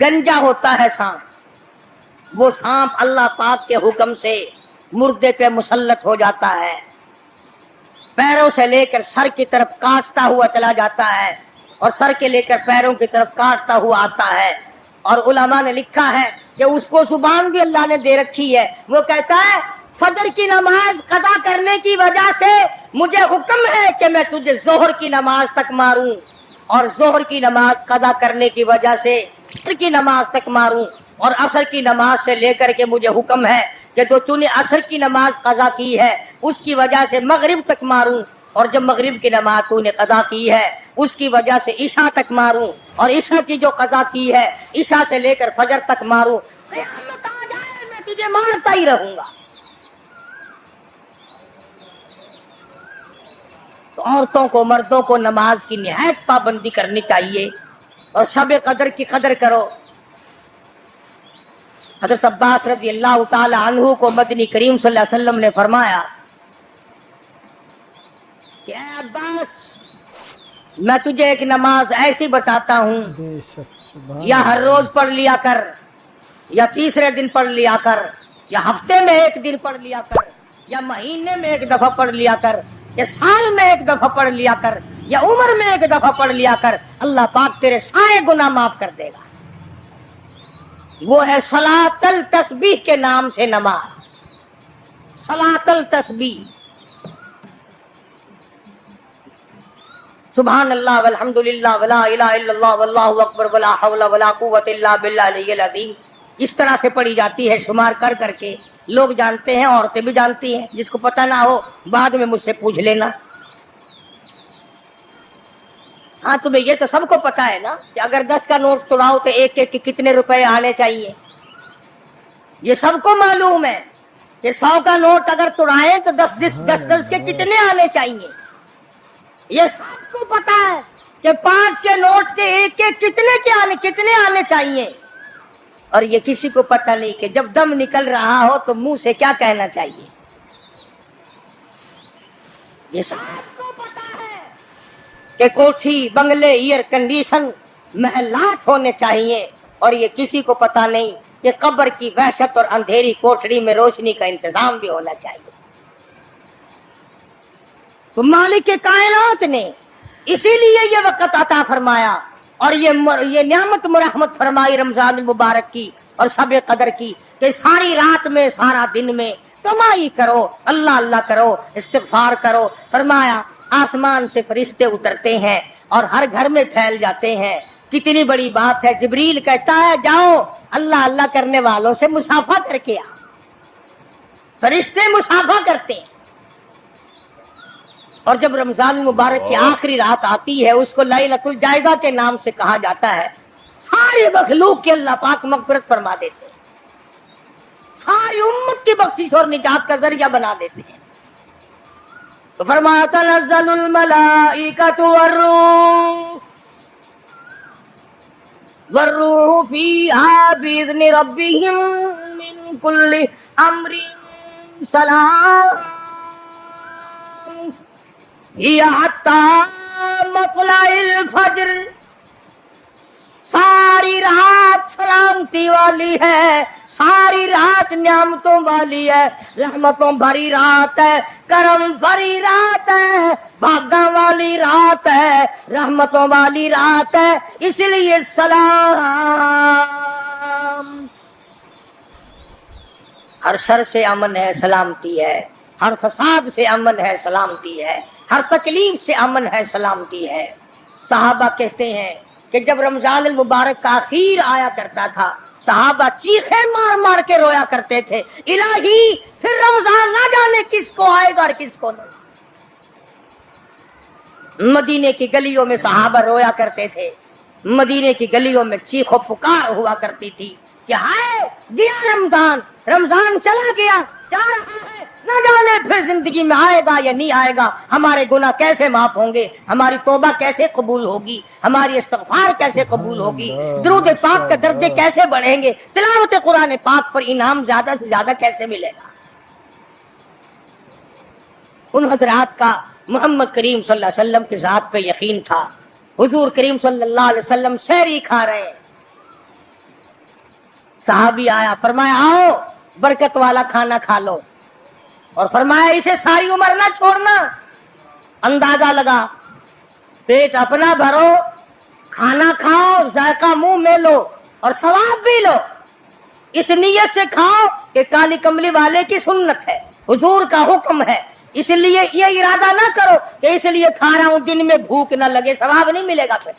گنجا ہوتا ہے سانپ، وہ سانپ اللہ پاک کے حکم سے مردے پہ مسلط ہو جاتا ہے، پیروں سے لے کر سر کی طرف کاٹتا ہوا چلا جاتا ہے اور سر کے لے کر پیروں کی طرف کاٹتا ہوا آتا ہے. اور علماء نے لکھا ہے کہ اس کو زبان بھی اللہ نے دے رکھی ہے. وہ کہتا ہے فجر کی نماز قضا کرنے کی وجہ سے مجھے حکم ہے کہ میں تجھے ظہر کی نماز تک ماروں، اور ظہر کی نماز قضا کرنے کی وجہ سے عصر کی نماز تک ماروں، اور عصر کی نماز سے لے کر کے مجھے حکم ہے کہ تو نے عصر کی نماز قضا کی ہے اس کی وجہ سے مغرب تک ماروں، اور جب مغرب کی نماز تو نے قضا کی ہے اس کی وجہ سے عشاء تک ماروں، اور عشاء کی جو قضا کی ہے عشاء سے لے کر فجر تک ماروں، قیامت آ جائے میں تجھے مارتا ہی رہوں گا۔ تو عورتوں کو مردوں کو نماز کی نہایت پابندی کرنی چاہیے اور شب قدر کی قدر کرو۔ حضرت عباس رضی اللہ تعالی عنہ کو مدنی کریم صلی اللہ علیہ وسلم نے فرمایا کہ اے عباس، میں تجھے ایک نماز ایسی بتاتا ہوں، بے شک سبحان یا ہر روز پڑھ لیا کر، یا تیسرے دن پڑھ لیا کر، یا ہفتے میں ایک دن پڑھ لیا کر، یا مہینے میں ایک دفعہ پڑھ لیا کر، یا سال میں ایک دفعہ پڑھ لیا کر، یا عمر میں ایک دفعہ پڑھ لیا کر، اللہ پاک تیرے سارے گناہ معاف کر دے گا۔ وہ ہے صلاۃ التسبیح کے نام سے نماز، صلاۃ التسبیح۔ سبحان اللہ والحمد للہ ولا الہ الا اللہ واللہ اکبر ولا حول ولا قوت الا باللہ العلی العظیم، اس طرح سے پڑھی جاتی ہے شمار کر کر کے۔ لوگ جانتے ہیں، عورتیں بھی جانتی ہیں، جس کو پتہ نہ ہو بعد میں مجھ سے پوچھ لینا۔ ہاں تمہیں یہ تو سب کو پتا ہے نا کہ اگر 10 کا نوٹ توڑاؤ تو ایک ایک کے کتنے روپے آنے چاہیے، یہ سب کو معلوم ہے کہ 100 کا نوٹ اگر توڑائیں تو 10 کے کتنے آنے چاہیے، یہ سب کو پتا ہے کہ 5 کے نوٹ کے ایک ایک کتنے آنے چاہیے، اور یہ کسی کو پتہ نہیں کہ جب دم نکل رہا ہو تو منہ سے کیا کہنا چاہیے۔ یہ سب کو پتا ہے کہ کوٹھی، بنگلے، ایئر کنڈیشن، محلات ہونے چاہیے، اور یہ کسی کو پتا نہیں کہ قبر کی وحشت اور اندھیری کوٹڑی میں روشنی کا انتظام بھی ہونا چاہیے۔ تو مالک کائنات نے اسی لیے یہ وقت عطا فرمایا اور یہ نعمت مرحمت فرمائی رمضان المبارک کی اور شب قدر کی کہ ساری رات میں سارا دن میں کمائی کرو، اللہ اللہ کرو، استغفار کرو۔ فرمایا آسمان سے فرشتے اترتے ہیں اور ہر گھر میں پھیل جاتے ہیں۔ کتنی بڑی بات ہے، جبریل کہتا ہے جاؤ اللہ اللہ کرنے والوں سے مصافحہ کر کے آ۔ فرشتے مصافحہ کرتے ہیں، اور جب رمضان المبارک کی آخری رات آتی ہے اس کو لیلۃ الجائزہ کے نام سے کہا جاتا ہے۔ سارے مخلوق کے اللہ پاک مغفرت فرما دیتے ہیں، ساری امت کی بخشش اور نجات کا ذریعہ بنا دیتے ہیں۔ تو فرمایا تنزل الملائکۃ والروح فیہا بإذن ربہم من کل امر سلام ہی حتی مطلع الفجر۔ ساری رات سلامتی والی ہے، ساری رات نعمتوں والی ہے، رحمتوں بھری رات ہے، کرم بھری رات ہے، بھاگا والی رات ہے، رحمتوں والی رات ہے، اس لیے سلام۔ ہر شر سے امن ہے، سلامتی ہے، ہر فساد سے امن ہے، سلامتی ہے، ہر تکلیف سے امن ہے، سلامتی ہے۔ صحابہ کہتے ہیں کہ جب رمضان المبارک کا اخیر آیا کرتا تھا صحابہ چیخیں مار مار کے رویا کرتے تھے، الہی پھر رمضان نہ جانے کس کو آئے گا اور کس کو نہیں۔ مدینے کی گلیوں میں صحابہ رویا کرتے تھے، مدینے کی گلیوں میں چیخ و پکار ہوا کرتی تھی کہ ہائے گیا رمضان، رمضان چلا گیا، جا رہا ہے، نہ جانے پھر زندگی میں آئے گا یا نہیں آئے گا، ہمارے گناہ کیسے معاف ہوں گے، ہماری توبہ کیسے قبول ہوگی، ہماری استغفار کیسے قبول ہوگی، درود پاک کا درجے کیسے بڑھیں گے، تلاوت قرآن پاک پر انعام زیادہ سے زیادہ کیسے ملے گا۔ ان حضرات کا محمد کریم صلی اللہ علیہ وسلم کی ذات پہ یقین تھا۔ حضور کریم صلی اللہ علیہ وسلم سحری کھا رہے ہیں، صحابی آیا، فرمایا آؤ برکت والا کھانا کھا لو، اور فرمایا اسے ساری عمر نہ چھوڑنا۔ اندازہ لگا، پیٹ اپنا بھرو، کھانا کھاؤ، ذائقہ منہ میں لو اور ثواب بھی لو، اس نیت سے کھاؤ کہ کالی کملی والے کی سنت ہے، حضور کا حکم ہے، اس لیے یہ ارادہ نہ کرو کہ اس لیے کھا رہا ہوں دن میں بھوک نہ لگے، ثواب نہیں ملے گا۔ پھر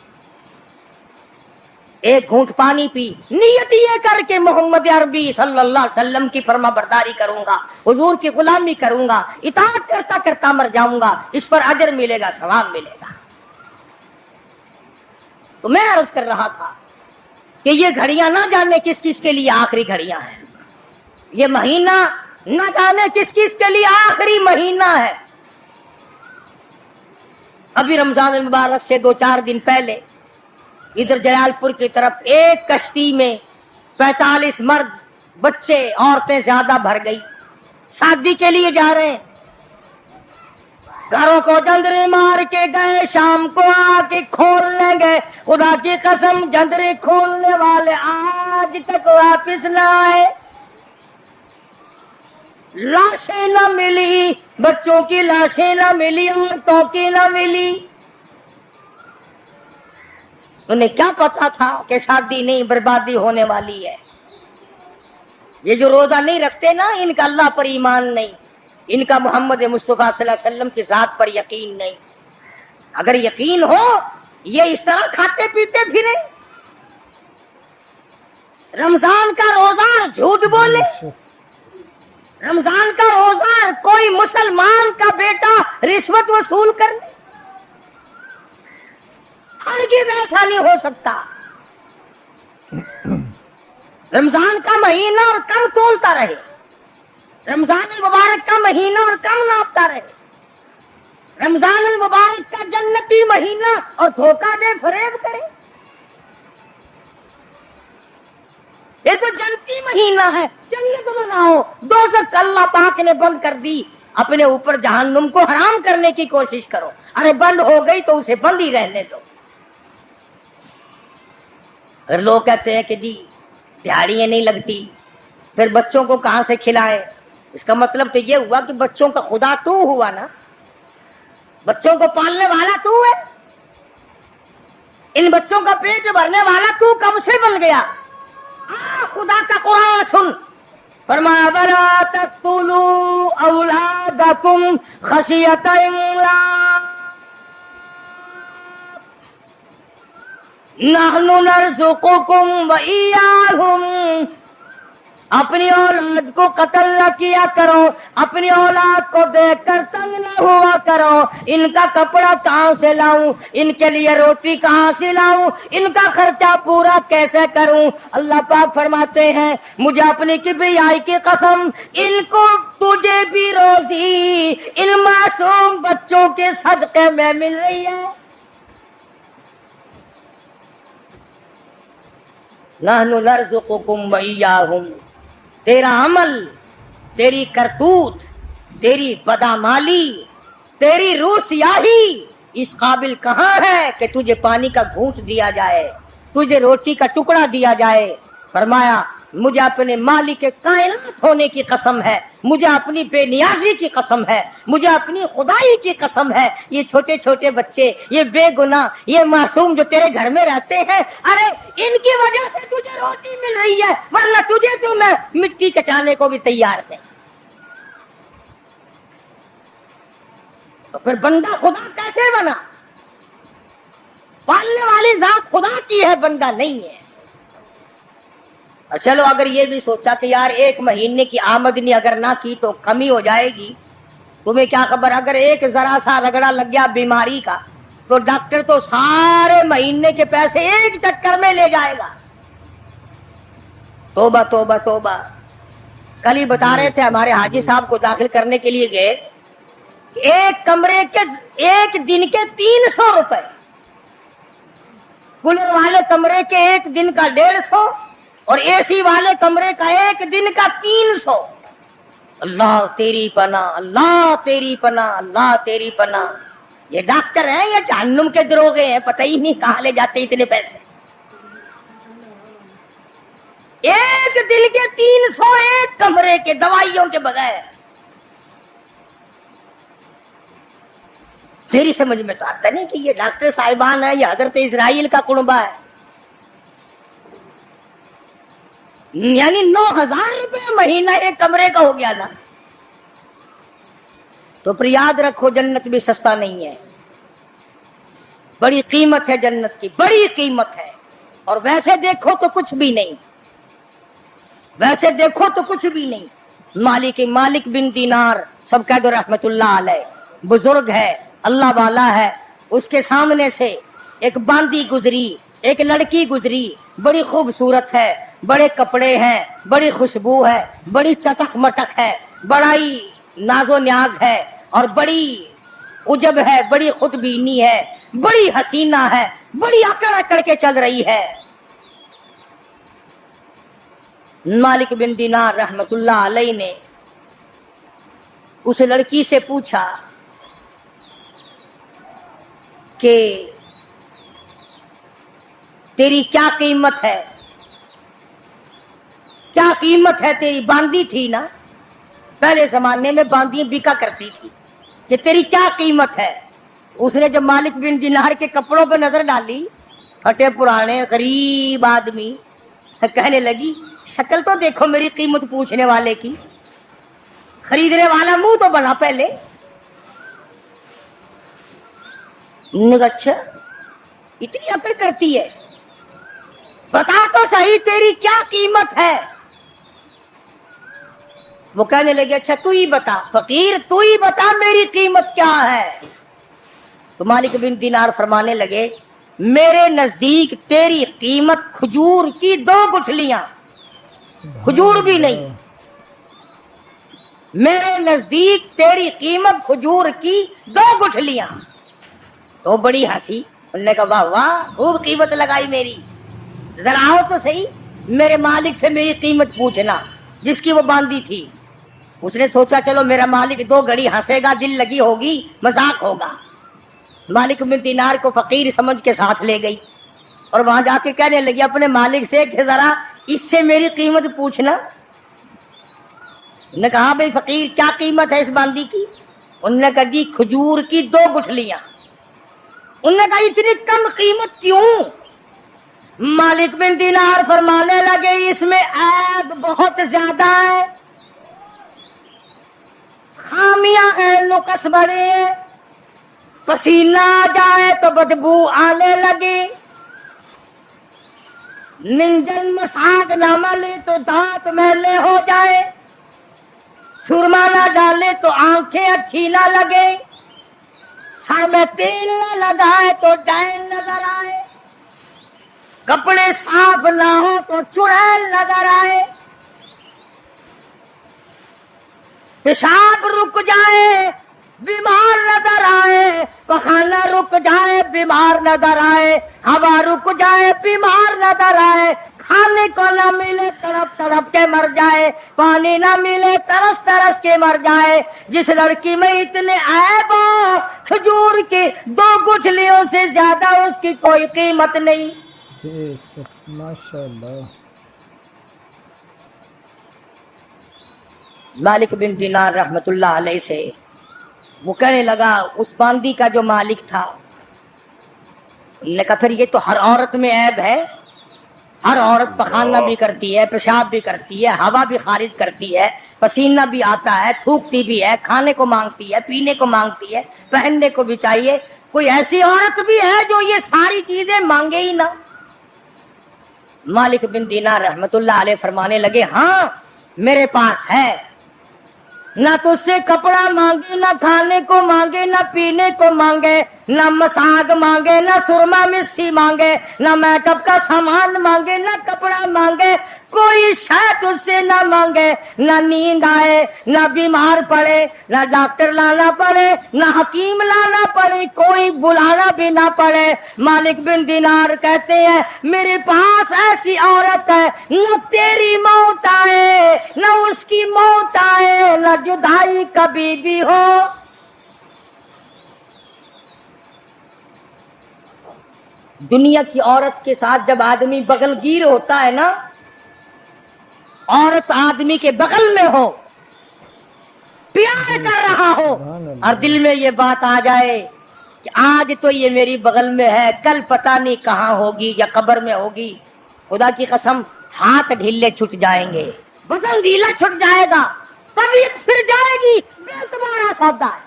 ایک گھونٹ پانی پی، نیت یہ کر کے محمد عربی صلی اللہ علیہ وسلم کی فرما برداری کروں گا، حضور کی غلامی کروں گا، اطاعت کرتا کرتا مر جاؤں گا، اس پر اجر ملے گا، ثواب ملے گا۔ تو میں عرض کر رہا تھا کہ یہ گھڑیاں نہ جانے کس کس کے لیے آخری گھڑیاں ہیں، یہ مہینہ نہ جانے کس کس کے لیے آخری مہینہ ہے۔ ابھی رمضان المبارک سے 2-4 دن پہلے ادھر جلال پور کی طرف ایک کشتی میں 45 مرد، بچے، عورتیں زیادہ بھر گئی، شادی کے لیے جا رہے ہیں، گھروں کو جندرے مار کے گئے، شام کو آ کے کھول لیں گے، خدا کی قسم جندرے کھولنے والے آج تک واپس نہ آئے، لاشیں نہ ملی، بچوں کی لاشیں نہ ملی، عورتوں کی نہ ملی۔ انہیں کیا پتا تھا کہ شادی نہیں، بربادی ہونے والی ہے۔ یہ جو روزہ نہیں رکھتے نا، ان کا اللہ پر ایمان نہیں، ان کا محمد مصطفیٰ صلی اللہ علیہ وسلم کی ذات پر یقین نہیں۔ اگر یقین ہو یہ اس طرح کھاتے پیتے پھرے، رمضان کا روزہ جھوٹ بولے، رمضان کا روزہ کوئی مسلمان کا بیٹا رشوت وصول کرنے، ہرگز ایسا نہیں ہو سکتا۔ رمضان کا مہینہ اور کم تولتا رہے، رمضان المبارک کا مہینہ اور کم ناپتا رہے، رمضان المبارک کا جنتی مہینہ اور دھوکہ دے فریب کرے۔ یہ تو جنتی مہینہ ہے، جنت بناؤ، دوزخ اللہ پاک نے بند کر دی، اپنے اوپر جہنم کو حرام کرنے کی کوشش کرو۔ ارے بند ہو گئی تو اسے بند ہی رہنے دو۔ اگر لوگ کہتے ہیں کہ جی دیہڑیاں نہیں لگتی، پھر بچوں کو کہاں سے کھلائے؟ اس کا مطلب تو یہ ہوا کہ بچوں کا خدا تو ہوا نا، بچوں کو پالنے والا تو ہے، ان بچوں کا پیٹ بھرنے والا تو کب سے بن گیا؟ خدا کا قرآن سن، فرمایا وَلَا تَقْتُلُوا أَوْلَادَكُمْ خَشْيَةَ إِمْلَاقٍ نَحْنُ نَرْزُقُكُمْ وَإِيَّاهُمْ۔ اپنی اولاد کو قتل نہ کیا کرو، اپنی اولاد کو دیکھ کر تنگ نہ ہوا کرو، ان کا کپڑا کہاں سے لاؤں، ان کے لیے روٹی کہاں سے لاؤں، ان کا خرچہ پورا کیسے کروں؟ اللہ پاک فرماتے ہیں مجھے اپنی کبریائی کی قسم، ان کو تجھے بھی روزی ان معصوم بچوں کے صدقے میں مل رہی ہے۔ نحن نرزقکم وإیاہم، تیرا عمل، تیری کرتوت، تیری بدعمالی، تیری روح سیاہی اس قابل کہاں ہے کہ تجھے پانی کا گھونٹ دیا جائے، تجھے روٹی کا ٹکڑا دیا جائے۔ فرمایا مجھے اپنے مالک کائنات ہونے کی قسم ہے، مجھے اپنی بے نیازی کی قسم ہے، مجھے اپنی خدائی کی قسم ہے، یہ چھوٹے چھوٹے بچے، یہ بے گناہ، یہ معصوم جو تیرے گھر میں رہتے ہیں، ارے ان کی وجہ سے تجھے روٹی مل رہی ہے، ورنہ تجھے تو میں مٹی چٹانے کو بھی تیار ہے۔ تو پھر بندہ خدا کیسے بنا؟ پالنے والی ذات خدا کی ہے، بندہ نہیں ہے۔ چلو اگر یہ بھی سوچا کہ یار ایک مہینے کی آمدنی اگر نہ کی تو کمی ہو جائے گی، تمہیں کیا خبر، اگر ایک ذرا سا رگڑا لگ گیا بیماری کا تو ڈاکٹر تو سارے مہینے کے پیسے ایک چکر میں لے جائے گا۔ توبہ توبہ توبہ۔ کل ہی بتا رہے تھے ہمارے حاجی صاحب کو داخل کرنے کے لیے گئے، ایک کمرے کے ایک دن کے 300 روپے، کولر والے کمرے کے ایک دن کا 150 اور اے سی والے کمرے کا ایک دن کا 300۔ اللہ تیری پناہ، اللہ تیری پناہ، اللہ تیری پناہ۔ یہ ڈاکٹر ہیں یا جہنم کے دروغے ہیں، پتہ ہی نہیں کہاں لے جاتے اتنے پیسے۔ ایک دن کے 300 ایک کمرے کے، دوائیوں کے بغیر۔ میری سمجھ میں تو آتا نہیں کہ یہ ڈاکٹر صاحبان ہے یا حضرت اسرائیل کا کنبہ ہے، یعنی 9,000 روپے مہینہ ایک کمرے کا ہو گیا نا۔ تو پھر یاد رکھو جنت بھی سستا نہیں ہے، بڑی قیمت ہے جنت کی، بڑی قیمت ہے۔ اور ویسے دیکھو تو کچھ بھی نہیں، ویسے دیکھو تو کچھ بھی نہیں۔ مالک بن دینار سب کہہ دو رحمت اللہ علیہ، بزرگ ہے، اللہ والا ہے۔ اس کے سامنے سے ایک باندی گزری، ایک لڑکی گزری، بڑی خوبصورت ہے، بڑے کپڑے ہیں، بڑی خوشبو ہے، بڑی چٹک مٹک ہے، بڑا ہی ناز و نیاز ہے، اور بڑی عجب ہے، بڑی خود بینی ہے، بڑی حسینہ ہے، بڑی اکڑ اکڑ کے چل رہی ہے۔ مالک بن دینار رحمت اللہ علیہ نے اس لڑکی سے پوچھا کہ تیری کیا قیمت ہے؟ کیا قیمت ہے تیری؟ باندی تھی نا، پہلے زمانے میں باندیاں بکا کرتی تھی، کہ تیری کیا قیمت ہے؟ اس نے جب مالک بن دینار کے کپڑوں پہ نظر ڈالی، پھٹے پرانے غریب آدمی، کہنے لگی شکل تو دیکھو میری قیمت پوچھنے والے کی، خریدنے والا منہ تو بنا پہلے۔ اچھا اتنی اکڑ کرتی ہے، بتا تو صحیح تیری کیا قیمت ہے؟ وہ کہنے لگے اچھا تو ہی بتا فقیر، تو ہی بتا میری قیمت کیا ہے۔ تو مالک بن دینار فرمانے لگے میرے نزدیک تیری قیمت کھجور کی 2 گٹھلیاں، کھجور بھی نہیں، میرے نزدیک تیری قیمت کھجور کی 2 گٹھلیاں۔ تو بڑی ہنسی، انہوں نے کہا واہ واہ خوب قیمت لگائی میری، ذرا آؤ تو صحیح میرے مالک سے میری قیمت پوچھنا، جس کی وہ باندھی تھی۔ اس نے سوچا چلو میرا مالک 2 گھڑی ہنسے گا، دل لگی ہوگی، مذاق ہوگا۔ مالک بن دینار کو فقیر سمجھ کے ساتھ لے گئی، اور وہاں جا کے کہنے لگی اپنے مالک سے کہ ذرا اس سے میری قیمت پوچھنا۔ انہوں نے کہا بھئی فقیر کیا قیمت ہے اس باندی کی؟ انہوں نے کہا جی کھجور کی 2 گٹھلیاں۔ انہوں نے کہا اتنی کم قیمت کیوں؟ مالک بن دینار فرمانے لگے اس میں عیب بہت زیادہ ہے، خامیاں ہیں، نقص بڑے ہیں، پسینہ آ جائے تو بدبو آنے لگے، منجن مساگ نہ ملے تو دانت میلے ہو جائے، سرما نہ ڈالے تو آنکھیں اچھی نہ لگے، سر میں تیل نہ لگائے تو ڈین نظر آئے، کپڑے صاف نہ ہو تو چڑیل نظر آئے، پیشاب رک جائے بیمار نظر آئے، پخانہ رک جائے بیمار نظر آئے، ہوا رک جائے بیمار نظر آئے، کھانے کو نہ ملے تڑپ تڑپ کے مر جائے، پانی نہ ملے ترس ترس کے مر جائے۔ جس لڑکی میں اتنے عیب ہو، کھجور کی 2 گٹھلیوں سے زیادہ اس کی کوئی قیمت نہیں۔ ماشاءاللہ۔ مالک بن دینار رحمت اللہ علیہ سے وہ کہنے لگا اس باندی کا جو مالک تھا، انہوں نے کہا پھر یہ تو ہر عورت میں عیب ہے، ہر عورت پخانہ بھی کرتی ہے، پیشاب بھی کرتی ہے، ہوا بھی خارج کرتی ہے، پسینہ بھی آتا ہے، تھوکتی بھی ہے، کھانے کو مانگتی ہے، پینے کو مانگتی ہے، پہننے کو بھی چاہیے، کوئی ایسی عورت بھی ہے جو یہ ساری چیزیں مانگے ہی نہ؟ مالک بن دینار رحمت اللہ علیہ فرمانے لگے ہاں میرے پاس ہے، نہ تو اس سے کپڑا مانگے، نہ کھانے کو مانگے، نہ پینے کو مانگے، نہ مساگ مانگے، نہ سرما مرچی مانگے، نہ میک اپ کا سامان مانگے، نہ کپڑا مانگے، کوئی شاید اس سے نہ مانگے، نہ نیند آئے، نہ بیمار پڑے، نہ ڈاکٹر لانا پڑے، نہ حکیم لانا پڑے، کوئی بلانا بھی نہ پڑے۔ مالک بن دینار کہتے ہیں میرے پاس ایسی عورت ہے، نہ تیری موت آئے، نہ اس کی موت آئے، نہ جدائی کبھی بھی ہو۔ دنیا کی عورت کے ساتھ جب آدمی بغل گیر ہوتا ہے نا، عورت آدمی کے بغل میں ہو، پیار کر رہا ہو، اور دل میں یہ بات آ جائے کہ آج تو یہ میری بغل میں ہے، کل پتہ نہیں کہاں ہوگی یا قبر میں ہوگی، خدا کی قسم ہاتھ ڈھیلے چھٹ جائیں گے، بدن ڈھیلا چھٹ جائے گا، طبیعت پھر جائے گی، بے تمہارا سودا ہے۔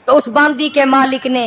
تو اس باندی کے مالک نے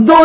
2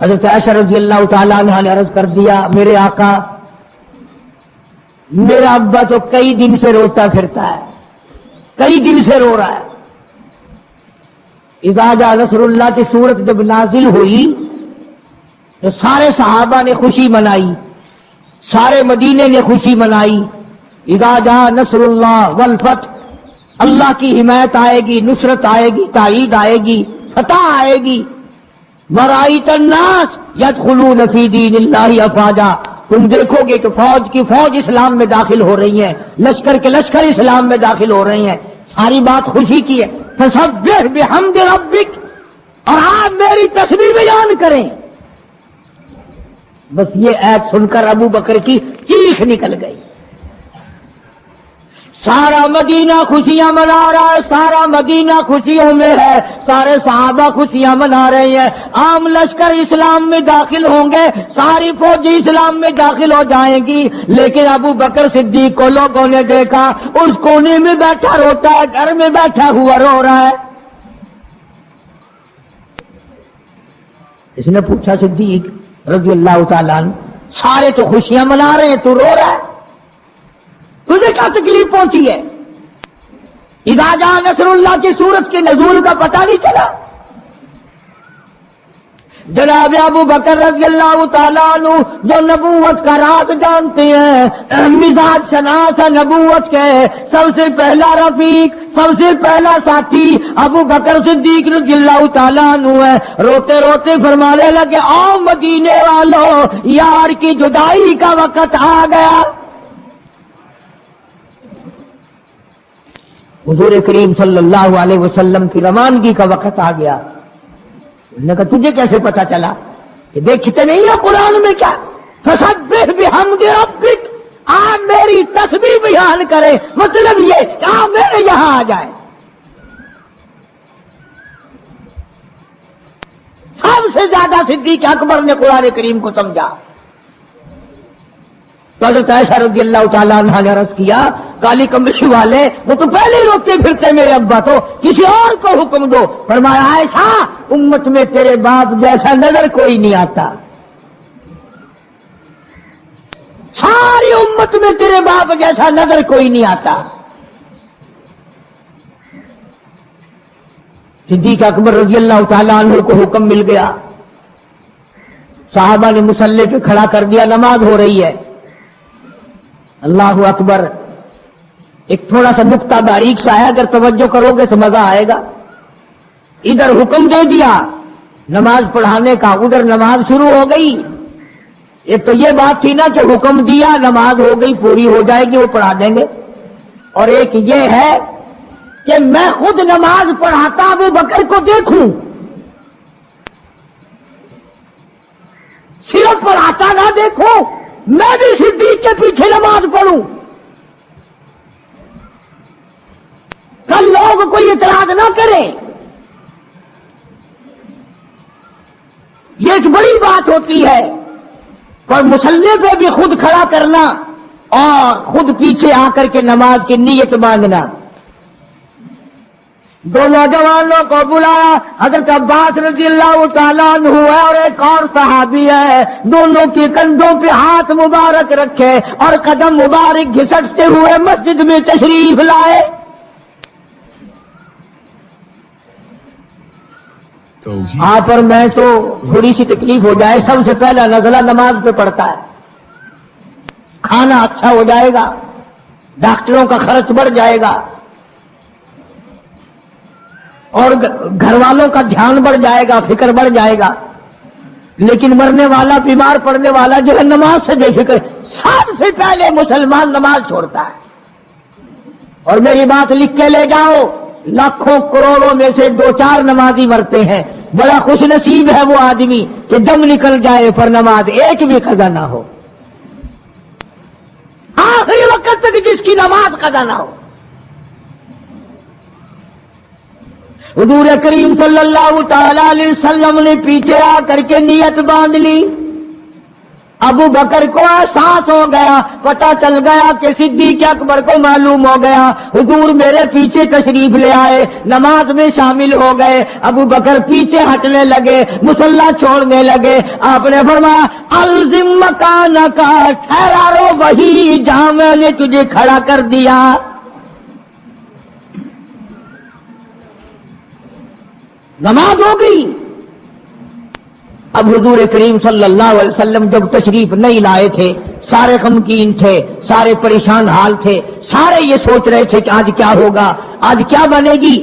حضرت عائشہ رضی اللہ تعالیٰ عنہ نے عرض کر دیا میرے آقا میرا ابا تو کئی دن سے روتا پھرتا ہے، کئی دن سے رو رہا ہے۔ اذا جاء نصر اللہ کی صورت جب نازل ہوئی تو سارے صحابہ نے خوشی منائی، سارے مدینے نے خوشی منائی۔ اذا جاء نصر اللہ والفتح، اللہ کی حمایت آئے گی، نصرت آئے گی، تائید آئے گی، فتح آئے گی۔ ورأیت الناس یدخلون فی دین اللہ افواجا، تم دیکھو گے کہ فوج کی فوج اسلام میں داخل ہو رہی ہیں، لشکر کے لشکر اسلام میں داخل ہو رہی ہیں۔ ساری بات خوشی کی ہے۔ فسبح بحمد ربک، اور آپ میری تسبیح بیان کریں۔ بس یہ ایت سن کر ابو بکر کی چیخ نکل گئی۔ سارا مدینہ خوشیاں منا رہا ہے، سارا مدینہ خوشیوں میں ہے، سارے صحابہ خوشیاں منا رہے ہیں۔ عام لشکر اسلام میں داخل ہوں گے، ساری فوجی اسلام میں داخل ہو جائیں گی، لیکن ابو بکر صدیق کو لوگوں نے دیکھا اس کونے میں بیٹھا روتا ہے، گھر میں بیٹھا ہوا رو رہا ہے۔ اس نے پوچھا صدیق رضی اللہ تعالیٰ عنہ، سارے تو خوشیاں منا رہے ہیں، تو رو رہا ہے، تجھے کیا تکلیف پہنچی ہے؟ اذا جاء نصر اللہ کی صورت کے نزول کا پتہ نہیں چلا؟ جناب ابو بکر رضی اللہ تعالیٰ عنہ جو نبوت کا راز جانتے ہیں، مزاج شناس نبوت کے سب سے پہلا رفیق، سب سے پہلا ساتھی ابو بکر صدیق رضی اللہ تعالیٰ عنہ ہے۔ روتے روتے فرمانے لگے آؤ مدینے والوں، یار کی جدائی کا وقت آ گیا۔ حضور کریم صلی اللہ علیہ وسلم کی روانگی کا وقت آ گیا۔ انہوں نے کہا تجھے کیسے پتا چلا؟ کہ دیکھتے نہیں ہو قرآن میں کیا؟ فسبح بحمد ربک، آپ میری تسبیح بیان کریں، مطلب یہ کہ آپ میرے یہاں آ جائیں۔ سب سے زیادہ صدیق اکبر نے قرآن کریم کو سمجھا۔ تو حضرت عائشہ رضی اللہ تعالیٰ عنہ نے عرض کیا کالی کمبلی والے وہ تو پہلے ہی روتے پھرتے میرے ابا، تو کسی اور کو حکم دو۔ فرمایا عائشہ امت میں تیرے باپ جیسا نظر کوئی نہیں آتا، ساری امت میں تیرے باپ جیسا نظر کوئی نہیں آتا۔ صدیق اکبر رضی اللہ تعالیٰ عنہ کو حکم مل گیا، صحابہ نے مصلی پہ کھڑا کر دیا، نماز ہو رہی ہے۔ اللہ اکبر، ایک تھوڑا سا نقطہ باریک سا ہے، اگر توجہ کرو گے تو مزہ آئے گا۔ ادھر حکم دے دیا نماز پڑھانے کا، ادھر نماز شروع ہو گئی۔ ایک تو یہ بات تھی نا کہ حکم دیا، نماز ہو گئی، پوری ہو جائے گی، وہ پڑھا دیں گے، اور ایک یہ ہے کہ میں خود نماز پڑھاتا ابو بکر کو دیکھوں، صرف پڑھاتا نہ دیکھوں، میں بھی صدیق کے پیچھے نماز پڑھوں، کل لوگ کوئی اعتراض نہ کریں۔ یہ ایک بڑی بات ہوتی ہے، اور مصلی پہ بھی خود کھڑا کرنا اور خود پیچھے آ کر کے نماز کی نیت مانگنا۔ دو نوجوانوں کو بلایا، حضرت عباس رضی اللہ تعالیٰ عنہ ہے اور ایک اور صحابی ہے، دونوں کے کندھوں پہ ہاتھ مبارک رکھے اور قدم مبارک گھسٹتے ہوئے مسجد میں تشریف لائے۔ آپ اور میں تو تھوڑی سی تکلیف ہو جائے، سب سے پہلا نزلہ نماز پہ پڑتا ہے، کھانا اچھا ہو جائے گا، ڈاکٹروں کا خرچ بڑھ جائے گا، اور گھر والوں کا دھیان بڑھ جائے گا، فکر بڑھ جائے گا، لیکن مرنے والا، بیمار پڑنے والا جو ہے نماز سے بے فکر، سب سے پہلے مسلمان نماز چھوڑتا ہے۔ اور میری بات لکھ کے لے جاؤ، لاکھوں کروڑوں میں سے دو چار نمازی مرتے ہیں، بڑا خوش نصیب ہے وہ آدمی کہ دم نکل جائے پر نماز ایک بھی قضا نہ ہو، آخری وقت تک جس کی نماز قضا نہ ہو۔ حضور کریم صلی اللہ تعالی علیہ وسلم نے پیچھے آ کر کے نیت باندھ لی، ابو بکر کو احساس ہو گیا، پتہ چل گیا کہ صدیق اکبر کو معلوم ہو گیا، حضور میرے پیچھے تشریف لے آئے، نماز میں شامل ہو گئے۔ ابو بکر پیچھے ہٹنے لگے، مصلی چھوڑنے لگے۔ آپ نے فرمایا الزم مکانک، ٹھہرا رہو وہی جہاں میں نے تجھے کھڑا کر دیا۔ نماز ہو گئی۔ اب حضور کریم صلی اللہ علیہ وسلم جب تشریف نہیں لائے تھے، سارے غمگین تھے، سارے پریشان حال تھے، سارے یہ سوچ رہے تھے کہ آج کیا ہوگا، آج کیا بنے گی۔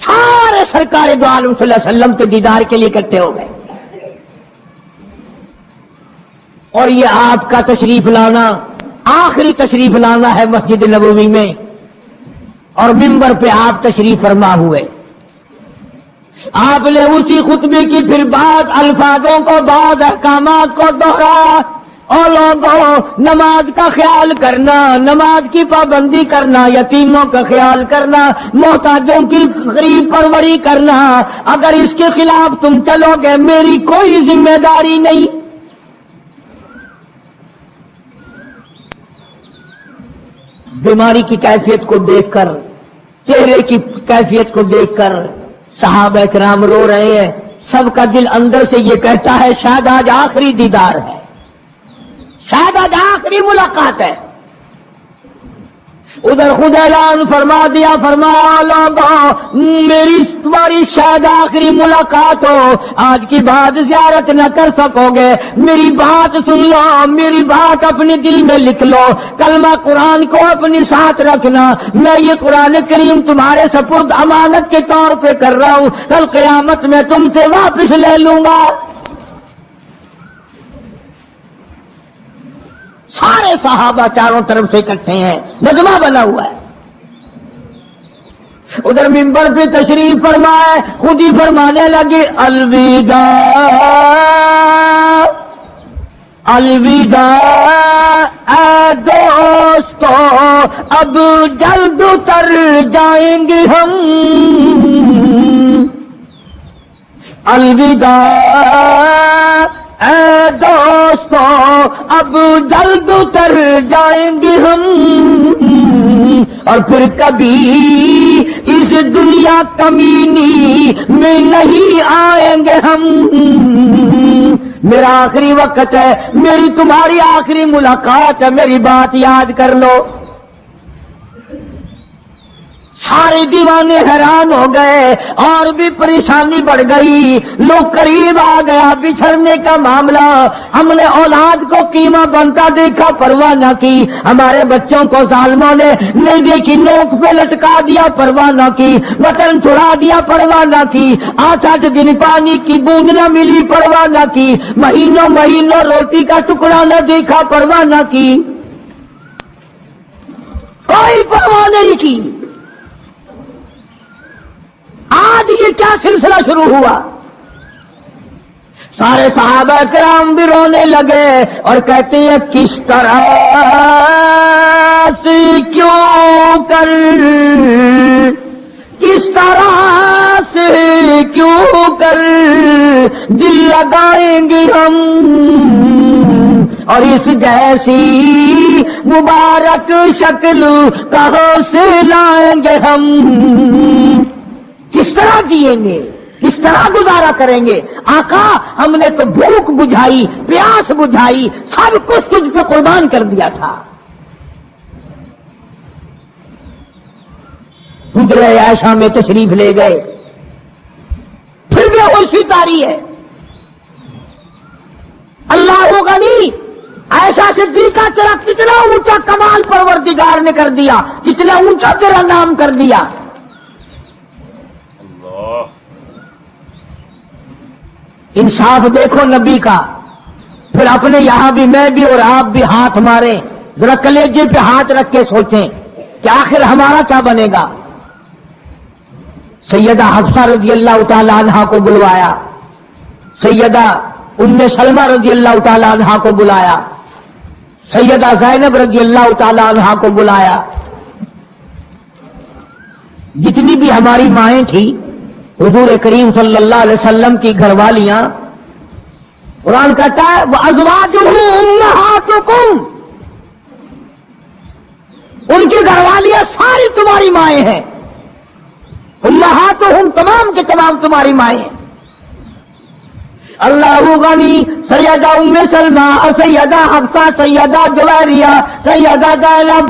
سارے سرکار دو عالم صلی اللہ علیہ وسلم کے دیدار کے لیے اکٹھے ہو گئے، اور یہ آپ کا تشریف لانا، آخری تشریف لانا ہے مسجد نبوی میں، اور منبر پہ آپ تشریف فرما ہوئے۔ آپ نے اسی خطبے کی پھر بعد الفاظوں کو، بعد احکامات کو دوہرایا، اور لوگوں نماز کا خیال کرنا، نماز کی پابندی کرنا، یتیموں کا خیال کرنا، محتاجوں کی غریب پروری کرنا، اگر اس کے خلاف تم چلو گے میری کوئی ذمہ داری نہیں۔ بیماری کی کیفیت کو دیکھ کر، چہرے کی کیفیت کو دیکھ کر صحابہ کرام رو رہے ہیں، سب کا دل اندر سے یہ کہتا ہے شاید آج آخری دیدار ہے، شاید آج آخری ملاقات ہے۔ ادھر خود اعلان فرما دیا، فرمایا لوگوں میری تمہاری شاید آخری ملاقات ہو، آج کی بات زیارت نہ کر سکو گے، میری بات سن لو، میری بات اپنے دل میں لکھ لو، کلمہ قرآن کو اپنے ساتھ رکھنا، میں یہ قرآن کریم تمہارے سپرد امانت کے طور پہ کر رہا ہوں، کل قیامت میں تم سے واپس لے لوں گا۔ سارے صحابہ چاروں طرف سے اکٹھے ہیں، مجمع بنا ہوا ہے۔ ادھر منبر پہ تشریف فرمائے، خود ہی فرمانے لگے الوداع الوداع اے دوستو، اب جلد اتر جائیں گے ہم، الوداع اے دوستو اب جلد اتر جائیں گے ہم، اور پھر کبھی اس دنیا کمینی میں نہیں آئیں گے ہم۔ میرا آخری وقت ہے، میری تمہاری آخری ملاقات ہے، میری بات یاد کر لو۔ سارے دیوانے حیران ہو گئے، اور بھی پریشانی بڑھ گئی، لوگ قریب آ گیا بچھڑنے کا معاملہ۔ ہم نے اولاد کو قیمہ بنتا دیکھا، پرواہ نہ کی، ہمارے بچوں کو ظالموں نے نہیں دیکھی، نوک پہ لٹکا دیا، پرواہ نہ کی، وطن چھڑا دیا، پرواہ نہ کی، 8 دن پانی کی بوند نہ ملی، پرواہ نہ کی، مہینوں مہینوں روٹی کا ٹکڑا نہ دیکھا، پرواہ نہ کی، کوئی پرواہ نہیں کی۔ آج یہ کیا سلسلہ شروع ہوا؟ سارے صحابہ کرام بھی رونے لگے اور کہتے ہیں کس طرح سے کیوں کر، کس طرح سے کیوں کر دل لگائیں گے ہم، اور اس جیسی مبارک شکل کہاں سے لائیں گے ہم، کس طرح جئیں گے، کس طرح گزارا کریں گے؟ آقا ہم نے تو بھوک بجھائی، پیاس بجھائی، سب کچھ تجھ پہ قربان کر دیا تھا۔ حجرہ عائشہ میں تشریف لے گئے، پھر بھی اسی تاری ہے۔ اللہ غنی، ایسا صدیقہ تیرا کتنا اونچا کمال پروردگار نے کر دیا، کتنا اونچا تیرا نام کر دیا۔ انصاف دیکھو نبی کا، پھر اپنے یہاں بھی میں بھی اور آپ بھی ہاتھ ماریں، ذرا کلیجے پہ ہاتھ رکھ کے سوچیں کہ آخر ہمارا کیا بنے گا۔ سیدہ حفصہ رضی اللہ تعالی عنہا کو بلوایا، سیدہ ام سلمہ رضی اللہ تعالی عنہا کو بلایا، سیدہ زینب رضی اللہ تعالی عنہا کو بلایا، جتنی بھی ہماری مائیں تھیں، حضور کریم صلی اللہ علیہ وسلم کی گھر والیاں، قرآن کہتا ہے وَأَزْوَاجُهُ أُمَّهَاتُكُمْ، ان کی گھر والیاں ساری تمہاری مائیں ہیں، امہاتہم تمام کے تمام تمہاری مائیں ہیں۔ اللہ غنی، سیدہ ام سلمہ، سیدہ حفصہ، سیدہ جویریہ، سیدہ زینب،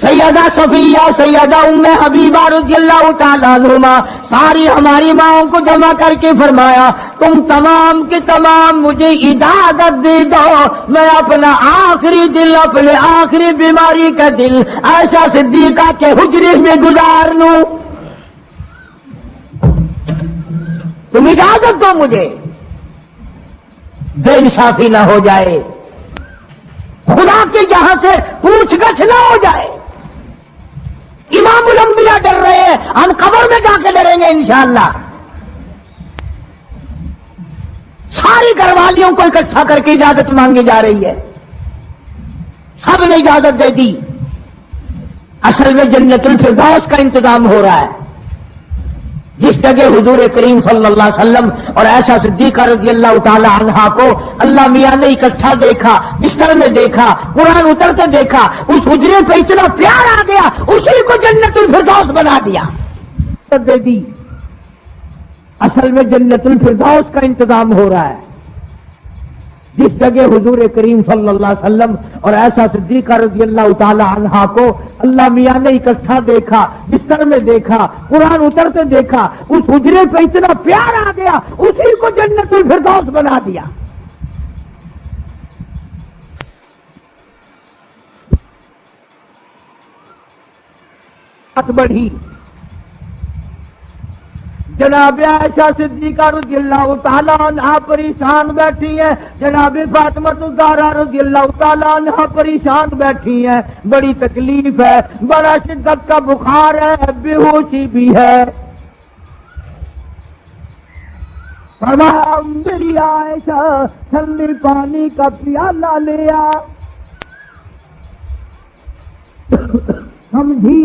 سیدہ صفیہ، سیدہ ام حبیبہ رضی اللہ تعالیٰ عنہما، ساری ہماری ماؤں کو جمع کر کے فرمایا تم تمام کے تمام مجھے اجازت دے دو، میں اپنا آخری دل، اپنے آخری بیماری کا دل عائشہ صدیقہ کے حجرے میں گزار لوں، تم اجازت دو مجھے، بے انصافی نہ ہو جائے، خدا کے یہاں سے پوچھ گچھ نہ ہو جائے۔ امام الانبیاء ڈر رہے ہیں، ہم قبر میں جا کے ڈریں گے انشاءاللہ۔ ساری گھر والیوں کو اکٹھا کر کے اجازت مانگی جا رہی ہے، سب نے اجازت دے دی۔ اصل میں جنت الفردوس کا انتظام ہو رہا ہے، جس جگہ حضور کریم صلی اللہ علیہ وسلم اور عائشہ صدیقہ رضی اللہ تعالی عنہا کو اللہ میاں نے اکٹھا دیکھا، بستر میں دیکھا، قرآن اترتے دیکھا، اس حجرے پہ اتنا پیار آ گیا، اسی کو جنت الفردوس بنا دیا، دے دی۔ اصل میں جنت الفردوس کا انتظام ہو رہا ہے، جس جگہ حضور کریم صلی اللہ علیہ وسلم اور عائشہ صدیقہ رضی اللہ تعالی عنہا کو اللہ میاں نے اکٹھا دیکھا، بستر میں دیکھا، قرآن اترتے دیکھا، اس حجرے پہ اتنا پیار آ گیا، اسی کو جنت الفردوس بنا دیا۔ بات بڑھی، جناب عائشہ صدیقہ رضی اللہ تعالیٰ عنہا پریشان بیٹھی ہیں، جناب فاطمہ الزہرا رضی اللہ تعالیٰ عنہا پریشان بیٹھی ہیں، بڑی تکلیف ہے، بڑا شدت کا بخار ہے، بے ہوشی بھی ہے۔ فرمایا میری عائشہ ٹھنڈے پانی کا پیالہ لے آ، سمجھی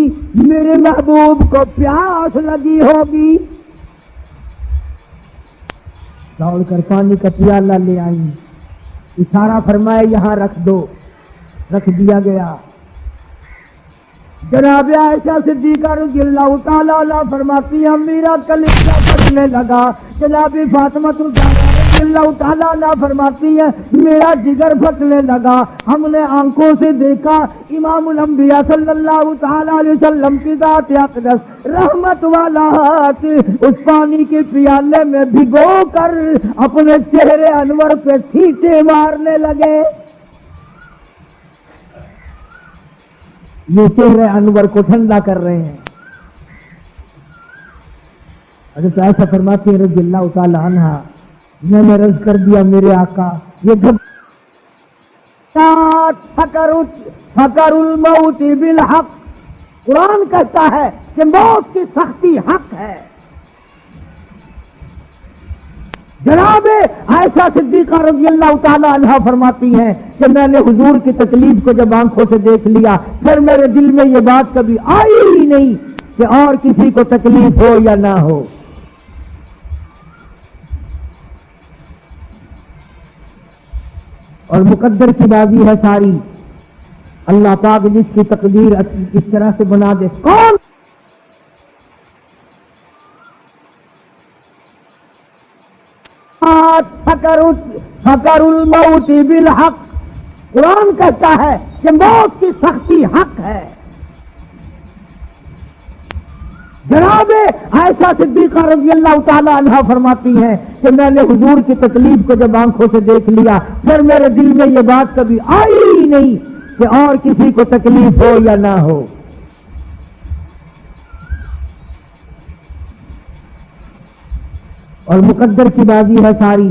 میرے محبوب کو پیاس لگی ہوگی، دوڑ کر پانی کا پیالہ لے آئی، اشارہ فرمائے یہاں رکھ دو، رکھ دیا گیا۔ جناب عائشہ صدیقہ رضی اللہ تعالیٰ عنہ فرماتی ہیں میرا کلیجہ پھٹنے لگا، جناب فاطمہ الزہرا رضی اللہ تعالیٰ عنہ فرماتی ہیں میرا جگر پھٹنے لگا، ہم نے آنکھوں سے دیکھا امام الانبیاء صلی اللہ تعالیٰ علیہ وسلم کی ذات اقدس رحمت والا ہاتھ اس پانی کے پیالے میں بھگو کر اپنے چہرے انور پہ چھینٹے مارنے لگے۔ یہ چہرے انور کو ٹھنڈا کر رہے ہیں۔ حضرت عائشہ فرماتی ہے رضی اللہ تعالی عنہا میں نے عرض کر دیا میرے آقا یہ فکر الموت بالحق، قرآن کہتا ہے کہ موت کی سختی حق ہے۔ جناب عائشہ صدیقہ رضی اللہ تعالی عنہا فرماتی ہیں کہ میں نے حضور کی تکلیف کو جب آنکھوں سے دیکھ لیا پھر میرے دل میں یہ بات کبھی آئی ہی نہیں کہ اور کسی کو تکلیف ہو یا نہ ہو۔ اور مقدر کی بازی ہے ساری، اللہ پاک جس کی تقدیر اس طرح سے بنا دے، کون فکر الموت بالحق، قرآن کہتا ہے کہ موت کی سختی حق ہے۔ جناب عائشہ صدیقہ رضی اللہ تعالی عنہا فرماتی ہیں کہ میں نے حضور کی تکلیف کو جب آنکھوں سے دیکھ لیا پھر میرے دل میں یہ بات کبھی آئی ہی نہیں کہ اور کسی کو تکلیف ہو یا نہ ہو۔ اور مقدر کی بازی ہے ساری،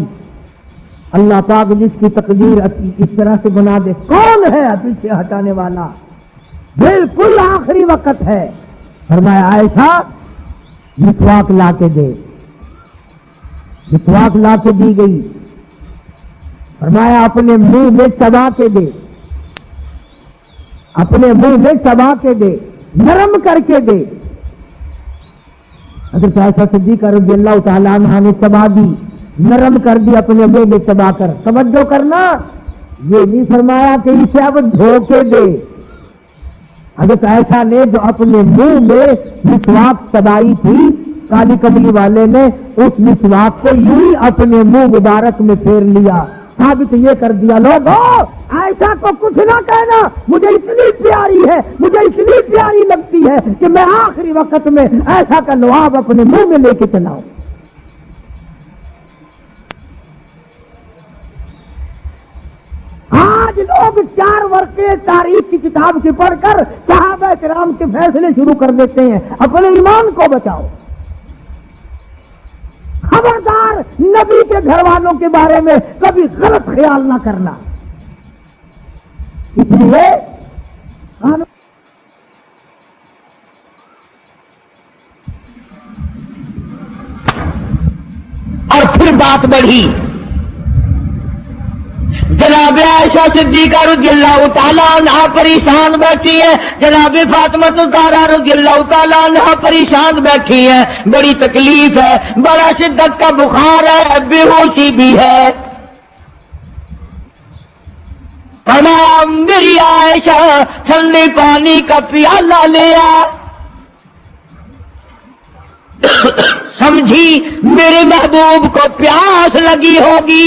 اللہ پاک جس کی تقدیر اس طرح سے بنا دے، کون ہے پیچھے ہٹانے والا؟ بالکل آخری وقت ہے۔ فرمایا عائشہ مسواک لا کے دے، مسواک لا کے دی گئی۔ فرمایا اپنے منہ میں چبا کے دے، اپنے منہ میں چبا کے دے، نرم کر کے دے۔ حضرت عائشہ صدیقہ رضی اللہ تعالیٰ عنہا نے چبا دی، نرم کر دی اپنے منہ میں چبا کر. توجہ کرنا، یہ نہیں فرمایا کہ اسے اب دھوکے دے. حضرت عائشہ نے جو اپنے منہ میں مسواک چبائی تھی، کالی کملی والے نے اس مسواک کو یوں ہی اپنے منہ مبارک میں پھیر لیا. ثابت یہ کر دیا لوگوں عائشہ کو کچھ نہ کہنا، مجھے اتنی پیاری ہے، مجھے اتنی پیاری لگتی ہے کہ میں آخری وقت میں عائشہ کا لعاب اپنے منہ میں لے کے چلاؤں. آج لوگ 4 ورقے تاریخ کی کتاب سے پڑھ کر صحابہ کرام کے فیصلے شروع کر دیتے ہیں. اپنے ایمان کو بچاؤ. خبردار نبی کے گھر والوں کے بارے میں کبھی غلط خیال نہ کرنا. اس لیے اور پھر بات بڑھی. جناب عائشہ صدیقہ رضی اللہ تعالیٰ عنہا پریشان بیٹھی ہے، جناب فاطمہ الزہرا رضی اللہ تعالیٰ عنہا پریشان بیٹھی ہے. بڑی تکلیف ہے، بڑا شدت کا بخار ہے، بے ہوشی بھی ہے. فرمایا میری عائشہ ٹھنڈے پانی کا پیالہ لے آ. سمجھی میرے محبوب کو پیاس لگی ہوگی،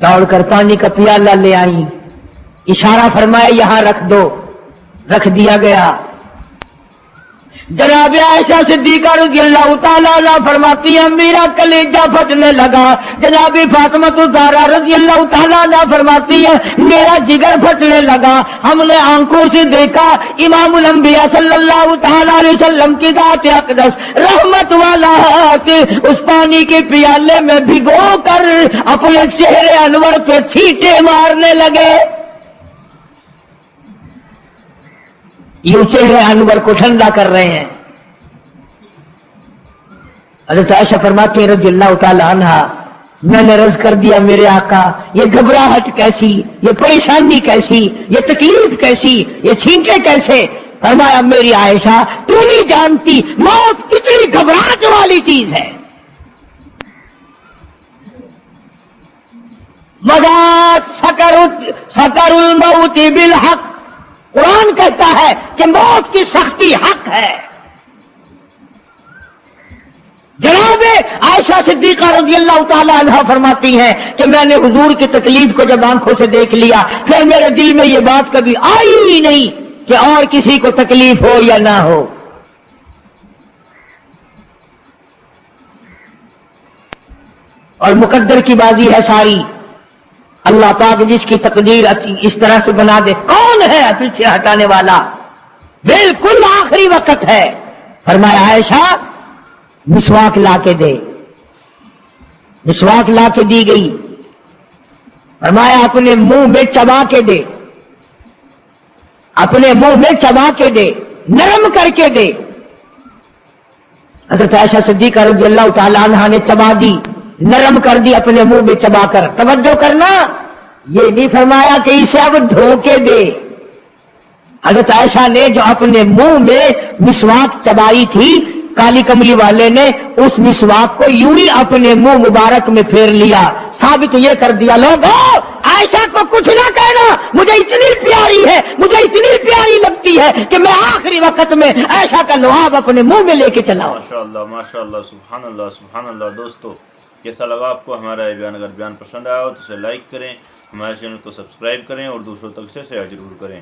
دوڑ کر پانی کا پیالہ لے آئی. اشارہ فرمایا یہاں رکھ دو. رکھ دیا گیا. جناب عائشہ صدیقہ رضی اللہ تعالیٰ عنہ فرماتی ہیں میرا کلیجہ پھٹنے لگا. جناب فاطمہ الزہرا رضی اللہ تعالیٰ عنہ فرماتی ہے میرا جگر پھٹنے لگا. ہم نے آنکھوں سے دیکھا امام الانبیاء صلی اللہ تعالیٰ علیہ وسلم کی ذات اقدس رحمت والا ہاتھ اس پانی کے پیالے میں بھگو کر اپنے چہرے انور پہ چھینٹے مارنے لگے. یہ چہرے انور کو ٹھنڈا کر رہے ہیں. حضرت عائشہ فرماتی ہیں رضی اللہ تعالی عنہا میں نے عرض کر دیا میرے آقا یہ گھبراہٹ کیسی، یہ پریشانی کیسی، یہ تکلیف کیسی، یہ چھینٹے کیسے؟ فرمایا میری عائشہ تو نہیں جانتی موت کتنی گھبراہٹ والی چیز ہے. مذاق سکر الموت بالحق. قرآن کہتا ہے کہ موت کی سختی حق ہے. جناب عائشہ صدیقہ رضی اللہ تعالی عنہا فرماتی ہیں کہ میں نے حضور کی تکلیف کو جب آنکھوں سے دیکھ لیا پھر میرے دل میں یہ بات کبھی آئی ہی نہیں کہ اور کسی کو تکلیف ہو یا نہ ہو. اور مقدر کی بازی ہے ساری. اللہ پاک جس کی تقدیر اس طرح سے بنا دے کون ہے پیچھے ہٹانے والا؟ بالکل آخری وقت ہے. فرمایا عائشہ مسواک لا کے دے. مسواک لا کے دی گئی. فرمایا اپنے منہ میں چبا کے دے، اپنے منہ میں چبا کے دے، نرم کر کے دے. حضرت عائشہ صدیقہ رضی اللہ تعالی عنہا نے چبا دی، نرم کر دی اپنے منہ میں چبا کر. توجہ کرنا، یہ نہیں فرمایا کہ اسے اب دھوکے دے. حضرت عائشہ نے جو اپنے منہ میں مسواک چبائی تھی کالی کملی والے نے اس مسواک کو یوں ہی اپنے منہ مبارک میں پھیر لیا. ثابت یہ کر دیا لوگوں عائشہ کو کچھ نہ کہنا، مجھے اتنی پیاری ہے، مجھے اتنی پیاری لگتی ہے کہ میں آخری وقت میں عائشہ کا لعاب اپنے منہ میں لے کے چلا. ماشاء اللہ سبحان اللہ سبحان اللہ. دوستو کیسا لگا آپ کو ہمارا یہ بیان؟ اگر بیان پسند آیا ہو تو اسے لائک کریں، ہمارے چینل کو سبسکرائب کریں اور دوسروں تک سے شیئر ضرور کریں.